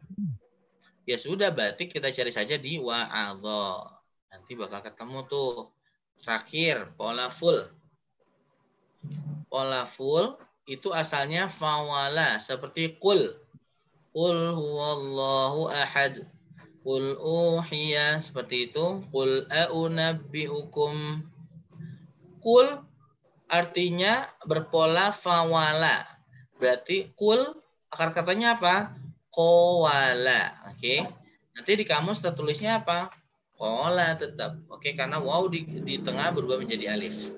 Ya sudah, berarti kita cari saja di wa'adho. Nanti bakal ketemu tuh. Terakhir, pola full. Pola full itu asalnya fawala. Seperti kul. Kul huwallahu ahad. Kul uhiya. Seperti itu. Kul a'unabbi'ukum. Kul artinya berpola fawala. Berarti kul akar katanya apa? Qawala. Oke. Nanti di kamus tertulisnya apa? Qala tetap. Oke, karena waw di tengah berubah menjadi alif.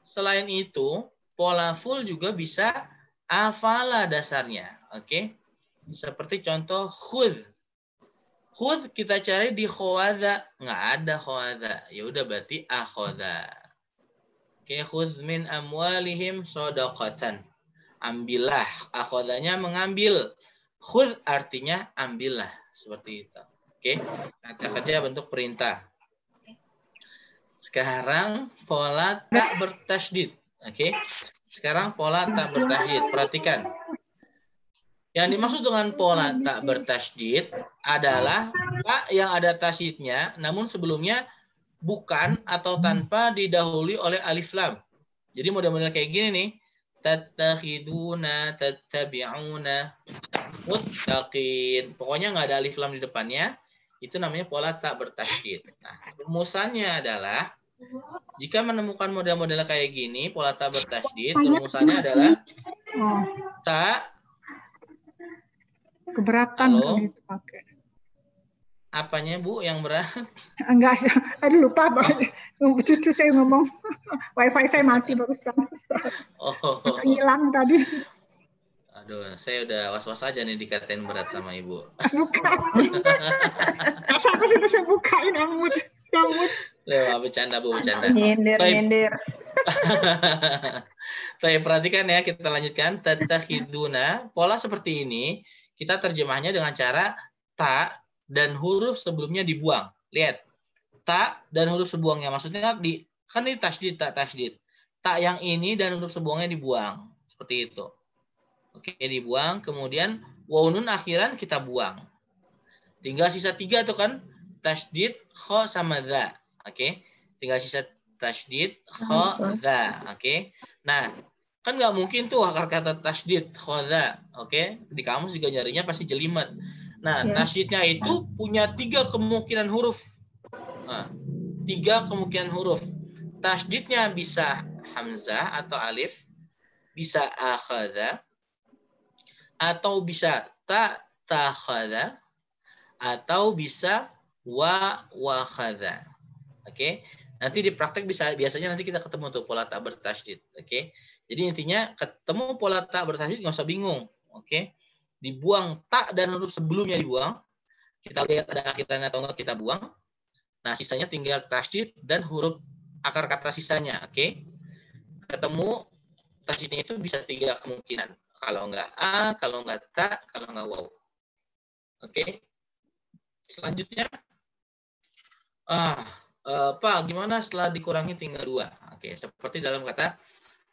Selain itu, pola full juga bisa afala dasarnya. Oke. Seperti contoh khudh. Khudh kita cari di khawadha, nggak ada khawadha. Ya udah berarti akhadha. Oke, khudh min amwalihim shadaqatan. Ambillah, akhadanya mengambil. Khudh artinya ambillah, seperti itu. Oke, kata kerja bentuk perintah. Sekarang pola tak bertasydid. Oke, sekarang pola tak bertasydid. Perhatikan. Yang dimaksud dengan pola tak bertasydid adalah tak yang ada tasydidnya, namun sebelumnya bukan atau tanpa didahului oleh alif lam. Jadi model-model kayak gini nih. Tattakhiduna, tattabi'una, muttaqin. Pokoknya nggak ada alif lam di depannya. Itu namanya pola tak bertasydid. Nah, rumusannya adalah jika menemukan model-model kayak gini, pola tak bertasydid, rumusannya adalah tak. Keberatan kalau itu pakai. Apanya Bu yang berat? Enggak, aduh lupa. Cucu saya ngomong, wifi saya mati barusan. Oh. Hilang tadi. Aduh, saya udah was-was aja nih dikatain berat sama Ibu. Bukan. Masa aku sudah saya bukain Amud. Lewat bercanda Bu, bercanda. Nyindir. Saya perhatikan ya, kita lanjutkan. Tattakhiduna, pola seperti ini, kita terjemahnya dengan cara tak dan huruf sebelumnya dibuang. Lihat, tak dan huruf sebuangnya. Maksudnya kan ini tasydid, tak tasydid. Tak yang ini dan huruf sebuangnya dibuang. Seperti itu. Oke, dibuang. Kemudian waw nun akhiran kita buang. Tinggal sisa 3 tuh kan. Tasydid, kho sama dha. Oke. Tinggal sisa tasydid, kho, dha. Oke. Nah, kan nggak mungkin tuh akar kata tasydid, kho, dha. Oke. Di kamus juga nyarinya pasti jelimet. Nah, tasydidnya itu punya 3 kemungkinan huruf. Nah, 3 kemungkinan huruf. tasydidnya bisa hamzah atau alif, bisa akhadha, atau bisa ta takhadha, atau bisa wakhadha. Oke. Nanti di praktek biasanya nanti kita ketemu tuh pola tak bertasydid. Oke. Jadi intinya ketemu pola tak bertasydid nggak usah bingung. Oke. Dibuang tak dan huruf sebelumnya dibuang. Kita lihat ada akhirannya atau enggak, kita buang. Nah, sisanya tinggal tasydid dan huruf akar kata sisanya. Oke. Ketemu tasydidnya itu bisa 3 kemungkinan. Kalau enggak a, kalau enggak ta, kalau enggak waw. Oke. Selanjutnya Pak, gimana setelah dikurangi tinggal 2? Oke, seperti dalam kata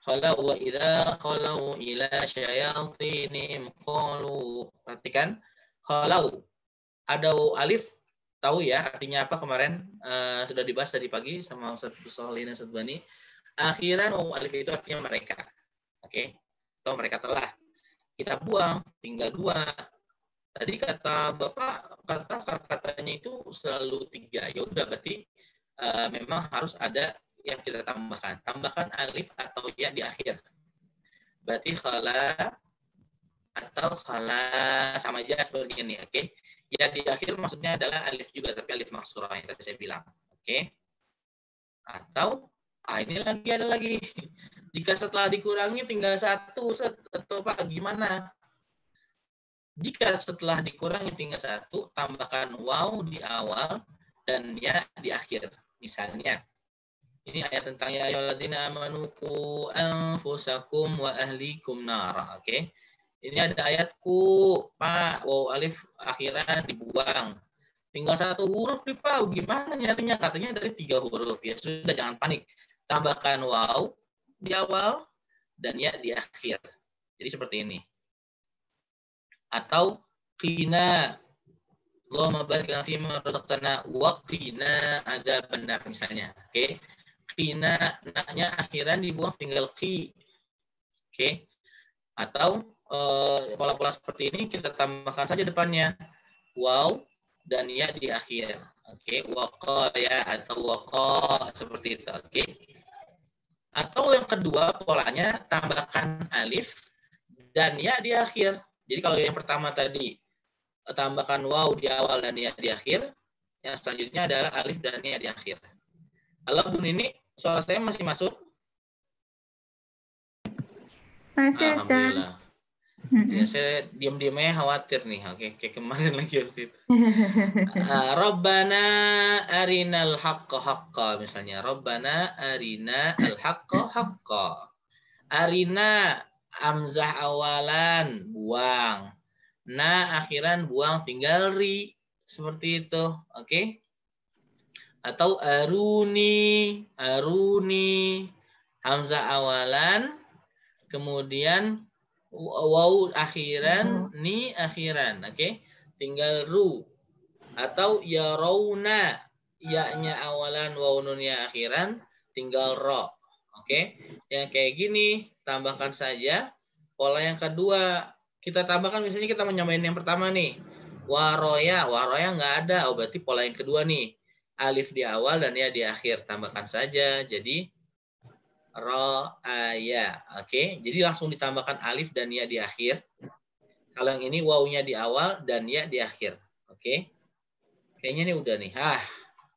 khalau wa idza khalau ila syayatinihim qalu. Perhatikan, khalau ada alif, tahu ya artinya apa kemarin sudah dibahas tadi pagi sama Ustaz Solihin dan Ustaz Bani. Akhiran alif itu artinya mereka. Oke. Atau mereka telah. Kita buang tinggal 2. Tadi kata Bapak, kata-katanya itu selalu 3. Ya udah berarti memang harus ada yang kita tambahkan. Tambahkan alif atau ya di akhir. Berarti khala atau khala sama aja seperti ini, oke? Ya di akhir maksudnya adalah alif juga, tapi alif maksurah yang tadi saya bilang, oke? Atau ini lagi ada lagi. Jika setelah dikurangi tinggal 1, atau Pak gimana? Jika setelah dikurangi tinggal 1, tambahkan waw di awal dan ya di akhir. Misalnya, ini ayat tentang ya ayyuhalladzina amanu qu anfusakum wa ahlikum nara. Oke. Ini ada ayatku, Pak. Waw alif akhiran dibuang. Tinggal 1 huruf nih, Pak. Gimana nyarinya? Katanya dari 3 huruf. Ya sudah, jangan panik. Tambahkan waw di awal dan ya di akhir. Jadi seperti ini. Atau qina Allahumma barik lana fima razaqtana wa qina adzabannar misalnya. Oke. Qina na-nya akhiran dibuang tinggal qi. Oke. Atau pola-pola seperti ini kita tambahkan saja depannya waw dan ya di akhir. Oke, waqa ya atau waqa seperti itu. Oke. Atau yang kedua polanya tambahkan alif dan ya di akhir. Jadi kalau yang pertama tadi tambahkan waw di awal dan ya di akhir, yang selanjutnya adalah alif dan ya di akhir. Halo Bun, ini suara saya masih masuk? Masih, Ustaz. Alhamdulillah. Ya, saya diam-diamnya khawatir nih. Oke, kayak kemarin lagi waktu itu. Rabbana arinal haqqa haqqa misalnya. Rabbana arinal haqqa haqqa. Arina hamzah awalan buang. Na akhiran buang, tinggal ri. Seperti itu. Oke. Atau aruni hamzah awalan kemudian waw akhiran, ni akhiran. Oke. Tinggal ru. Atau yarawna, ya-nya awalan, waw nunnya akhiran, tinggal ro. Oke. Yang kayak gini tambahkan saja. Pola yang kedua kita tambahkan, misalnya kita menyamain yang pertama nih. Waroya nggak ada. Oh berarti pola yang kedua nih. Alif di awal dan ya di akhir. Tambahkan saja. Jadi ro'aya. Oke. Jadi langsung ditambahkan alif dan ya di akhir. Kalau yang ini wawnya di awal dan ya di akhir. Oke. Kayaknya ini udah nih.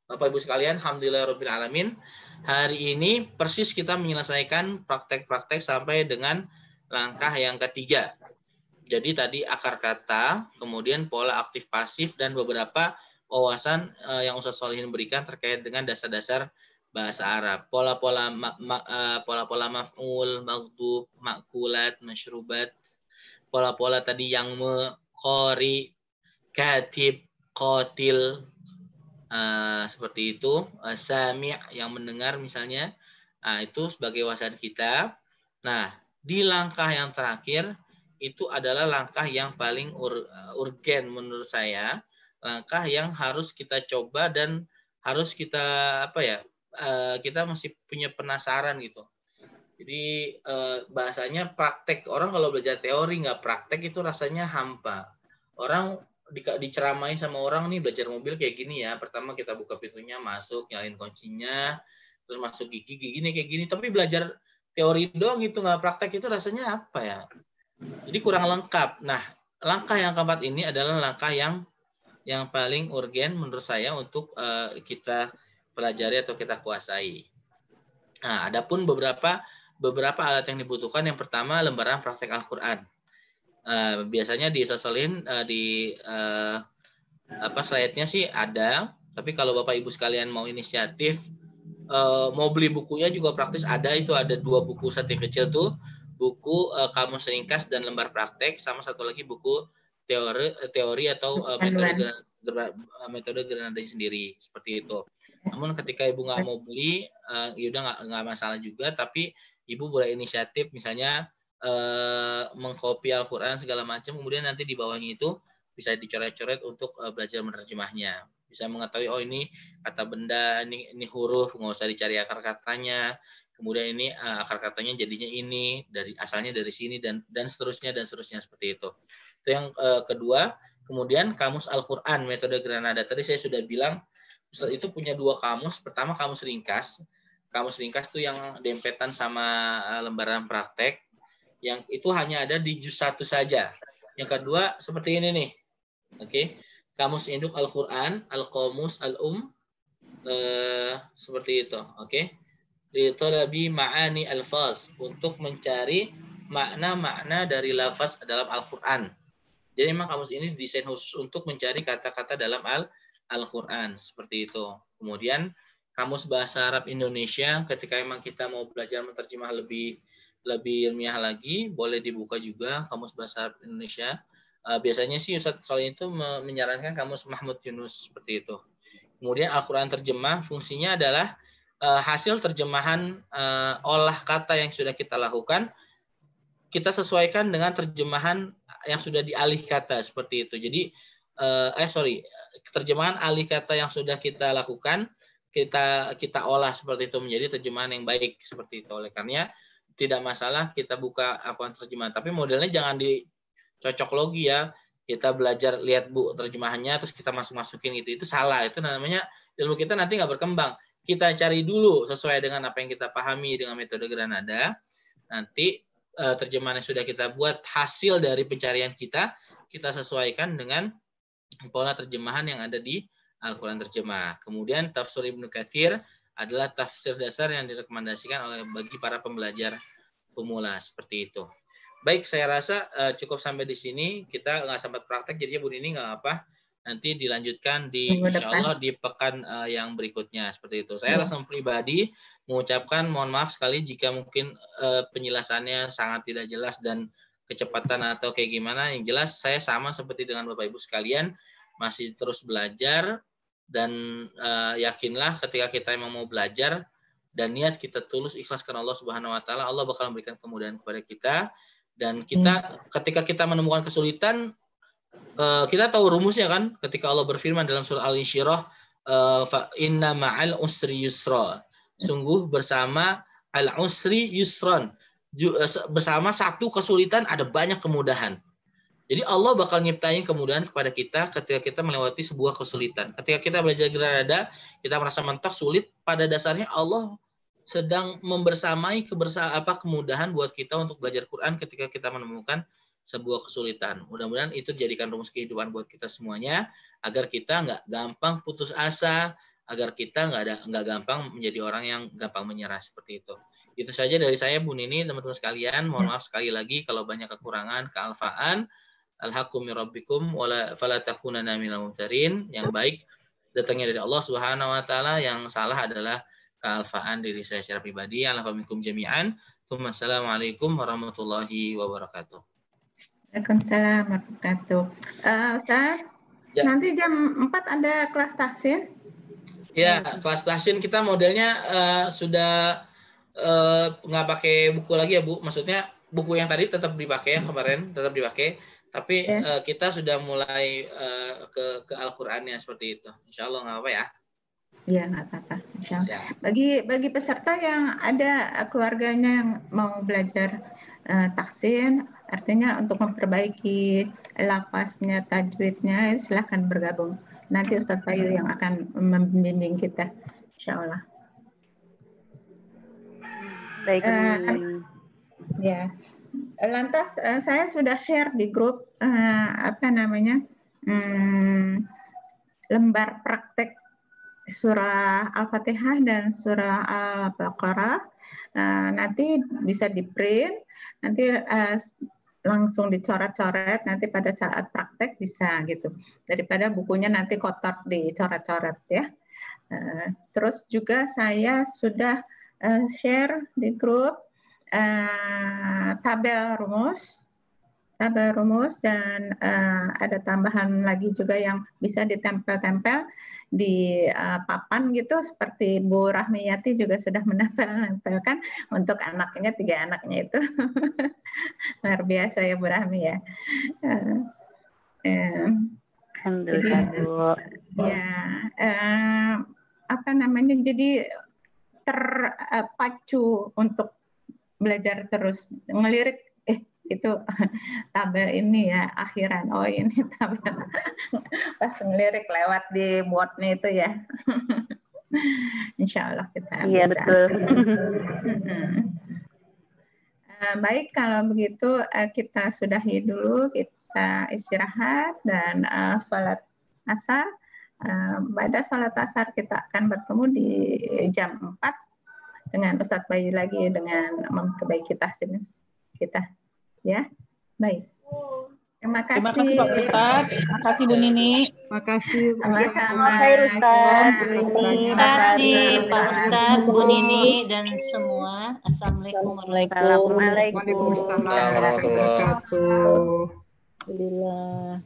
Bapak Ibu sekalian, alhamdulillahirabbil alamin. Hari ini persis kita menyelesaikan praktek-praktek sampai dengan langkah yang ketiga. Jadi tadi akar kata, kemudian pola aktif pasif dan beberapa wawasan yang Ustaz Solihin berikan terkait dengan dasar-dasar bahasa Arab. Pola-pola maf'ul, maghdub, makulat, masyrubat. Pola-pola tadi yang qari, katib, qatil, seperti itu. Sami' yang mendengar misalnya. Itu sebagai wawasan kita. Nah, di langkah yang terakhir itu adalah langkah yang paling urgen menurut saya, langkah yang harus kita coba dan harus kita kita masih punya penasaran gitu. Jadi bahasanya praktek, orang kalau belajar teori nggak praktek itu rasanya hampa. Orang diceramai sama orang nih, belajar mobil kayak gini ya, pertama kita buka pintunya, masuk, nyalain kuncinya, terus masuk gigi gini kayak gini, tapi belajar teori doang gitu nggak praktek itu rasanya apa ya? Jadi kurang lengkap. Nah, langkah yang keempat ini adalah langkah yang paling urgen menurut saya untuk kita pelajari atau kita kuasai. Nah, adapun beberapa alat yang dibutuhkan. Yang pertama, lembaran praktek Al-Qur'an. Biasanya diseselin di slide-nya sih ada, tapi kalau Bapak Ibu sekalian mau inisiatif mau beli bukunya juga praktis ada. Itu ada 2 buku set yang kecil tuh, buku kamus ringkas dan lembar praktek, sama satu lagi buku teori atau metode Granada sendiri, seperti itu. Namun ketika Ibu nggak mau beli, ya udah nggak masalah juga, tapi Ibu boleh inisiatif misalnya mengcopy Al-Qur'an segala macam, kemudian nanti di bawahnya itu bisa dicoret-coret untuk belajar menerjemahnya. Bisa mengetahui, oh ini kata benda, ini huruf, nggak usah dicari akar katanya. Kemudian ini akar katanya jadinya ini, asalnya dari sini, dan seterusnya seperti itu. Itu yang kedua. Kemudian kamus Al-Qur'an metode Granada. Tadi saya sudah bilang Ustaz itu punya 2 kamus. Pertama kamus ringkas. Kamus ringkas itu yang dempetan sama lembaran praktek. Yang itu hanya ada di juz 1 saja. Yang kedua seperti ini nih. Oke. Kamus induk Al-Qur'an, Al-Qamus Al-Um, seperti itu. Oke. Litolabi ma'ani al-faz, untuk mencari makna-makna dari lafaz dalam Al-Qur'an. Jadi memang kamus ini didesain khusus untuk mencari kata-kata dalam Al-Qur'an, seperti itu. Kemudian kamus bahasa Arab Indonesia, ketika memang kita mau belajar menerjemah lebih ilmiah lagi, boleh dibuka juga kamus bahasa Arab Indonesia. Biasanya sih Ustaz Soleh itu menyarankan kamus Mahmud Yunus, seperti itu. Kemudian Al-Qur'an terjemah, fungsinya adalah hasil terjemahan olah kata yang sudah kita lakukan, kita sesuaikan dengan terjemahan yang sudah dialih kata, seperti itu. Jadi terjemahan alih kata yang sudah kita lakukan, kita olah seperti itu menjadi terjemahan yang baik, seperti itu. Oleh karenanya tidak masalah kita buka Al-Qur'an terjemahan, tapi modelnya jangan dicocok logi ya. Kita belajar lihat terjemahannya terus kita masukin gitu, itu salah. Itu namanya ilmu kita nanti nggak berkembang. Kita cari dulu sesuai dengan apa yang kita pahami dengan metode Granada. Nanti terjemahan yang sudah kita buat, hasil dari pencarian kita sesuaikan dengan pola terjemahan yang ada di Al-Qur'an terjemah. Kemudian tafsir Ibnu Katsir adalah tafsir dasar yang direkomendasikan bagi para pembelajar pemula, seperti itu. Baik, saya rasa cukup sampai di sini. Kita nggak sempat praktek, jadinya Bu Nini nggak apa. Nanti dilanjutkan insya Allah di pekan yang berikutnya, seperti itu. Saya atas nama pribadi mengucapkan mohon maaf sekali jika mungkin penjelasannya sangat tidak jelas dan kecepatan atau kayak gimana. Yang jelas saya sama seperti dengan Bapak Ibu sekalian, masih terus belajar, dan yakinlah ketika kita memang mau belajar dan niat kita tulus ikhlas karena Allah Subhanahu wa taala, Allah bakal memberikan kemudahan kepada kita. Dan kita ketika kita menemukan kesulitan, kita tahu rumusnya kan, ketika Allah berfirman dalam surah Al-Insyirah, fa inna ma'al usri yusra, sungguh bersama al-usri yusron, bersama satu kesulitan ada banyak kemudahan. Jadi Allah bakal nyiptain kemudahan kepada kita ketika kita melewati sebuah kesulitan. Ketika kita belajar Granada, kita merasa mentok, sulit, pada dasarnya Allah sedang membersamai kemudahan buat kita untuk belajar Quran ketika kita menemukan sebuah kesulitan. Mudah-mudahan itu dijadikan rumus kehidupan buat kita semuanya, agar kita nggak gampang putus asa, agar kita nggak gampang menjadi orang yang gampang menyerah, seperti itu. Itu saja dari saya, Bu Nini, teman-teman sekalian. Mohon maaf sekali lagi kalau banyak kekurangan, kealfaan. Al-haqqu min rabbikum wala fala takunanna minal mumtarin. Yang baik datangnya dari Allah Subhanahu wa taala, yang salah adalah kealfaan diri saya secara pribadi. Alhamdulillah jami'an. Assalamualaikum warahmatullahi wabarakatuh. Waalaikumsalam warahmatullahi wabarakatuh. Ustaz, ya. Nanti jam 4 ada kelas tahsin? Ya, kelas tahsin kita modelnya sudah nggak pakai buku lagi ya, Bu. Maksudnya buku yang tadi tetap dipakai, yang kemarin tetap dipakai. Tapi kita sudah mulai ke Al-Qur'annya, seperti itu. Insya Allah nggak apa ya? Iya, nggak apa-apa. Bagi peserta yang ada keluarganya yang mau belajar tahsin, artinya untuk memperbaiki lafaznya, tajwidnya, silahkan bergabung. Nanti Ustadz Bayu yang akan membimbing kita, insya Allah. Baik. Ya. Lantas saya sudah share di grup lembar praktek surah Al-Fatihah dan surah Al-Baqarah. Nanti bisa di print, nanti langsung dicoret-coret nanti pada saat praktek bisa gitu. Daripada bukunya nanti kotor dicoret-coret ya. Terus juga saya sudah share di grup tabel rumus dan ada tambahan lagi juga yang bisa ditempel-tempel di papan gitu, seperti Bu Rahmiyati juga sudah menempel-nempelkan untuk anaknya, 3 anaknya itu. Luar biasa ya Bu Rahmi ya. Alhamdulillah, Bu. Ya, jadi terpacu untuk belajar terus ngelirik itu tabel ini ya akhiran, oh ini tabel pas ngelirik lewat di boardnya itu ya. Insya Allah kita Iya, bisa. betul. Baik, kalau begitu kita sudahi dulu, kita istirahat dan sholat asar. Pada sholat asar kita akan bertemu di jam 4 dengan Ustadz Bayu lagi dengan memperbaiki tahsin kita. Ya, baik. Terima kasih Pak Ustadz. Terima kasih Bu Nini. Terima kasih. Sama-sama. Terima kasih Pak Ustadz, Bu Nini dan semua. Assalamualaikum warahmatullahi Waalaikumsalam warahmatullahi wabarakatuh. Alhamdulillah.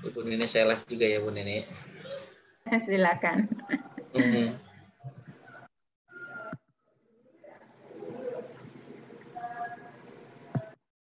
Bu Nini saya live juga ya Bu Nini. Silakan.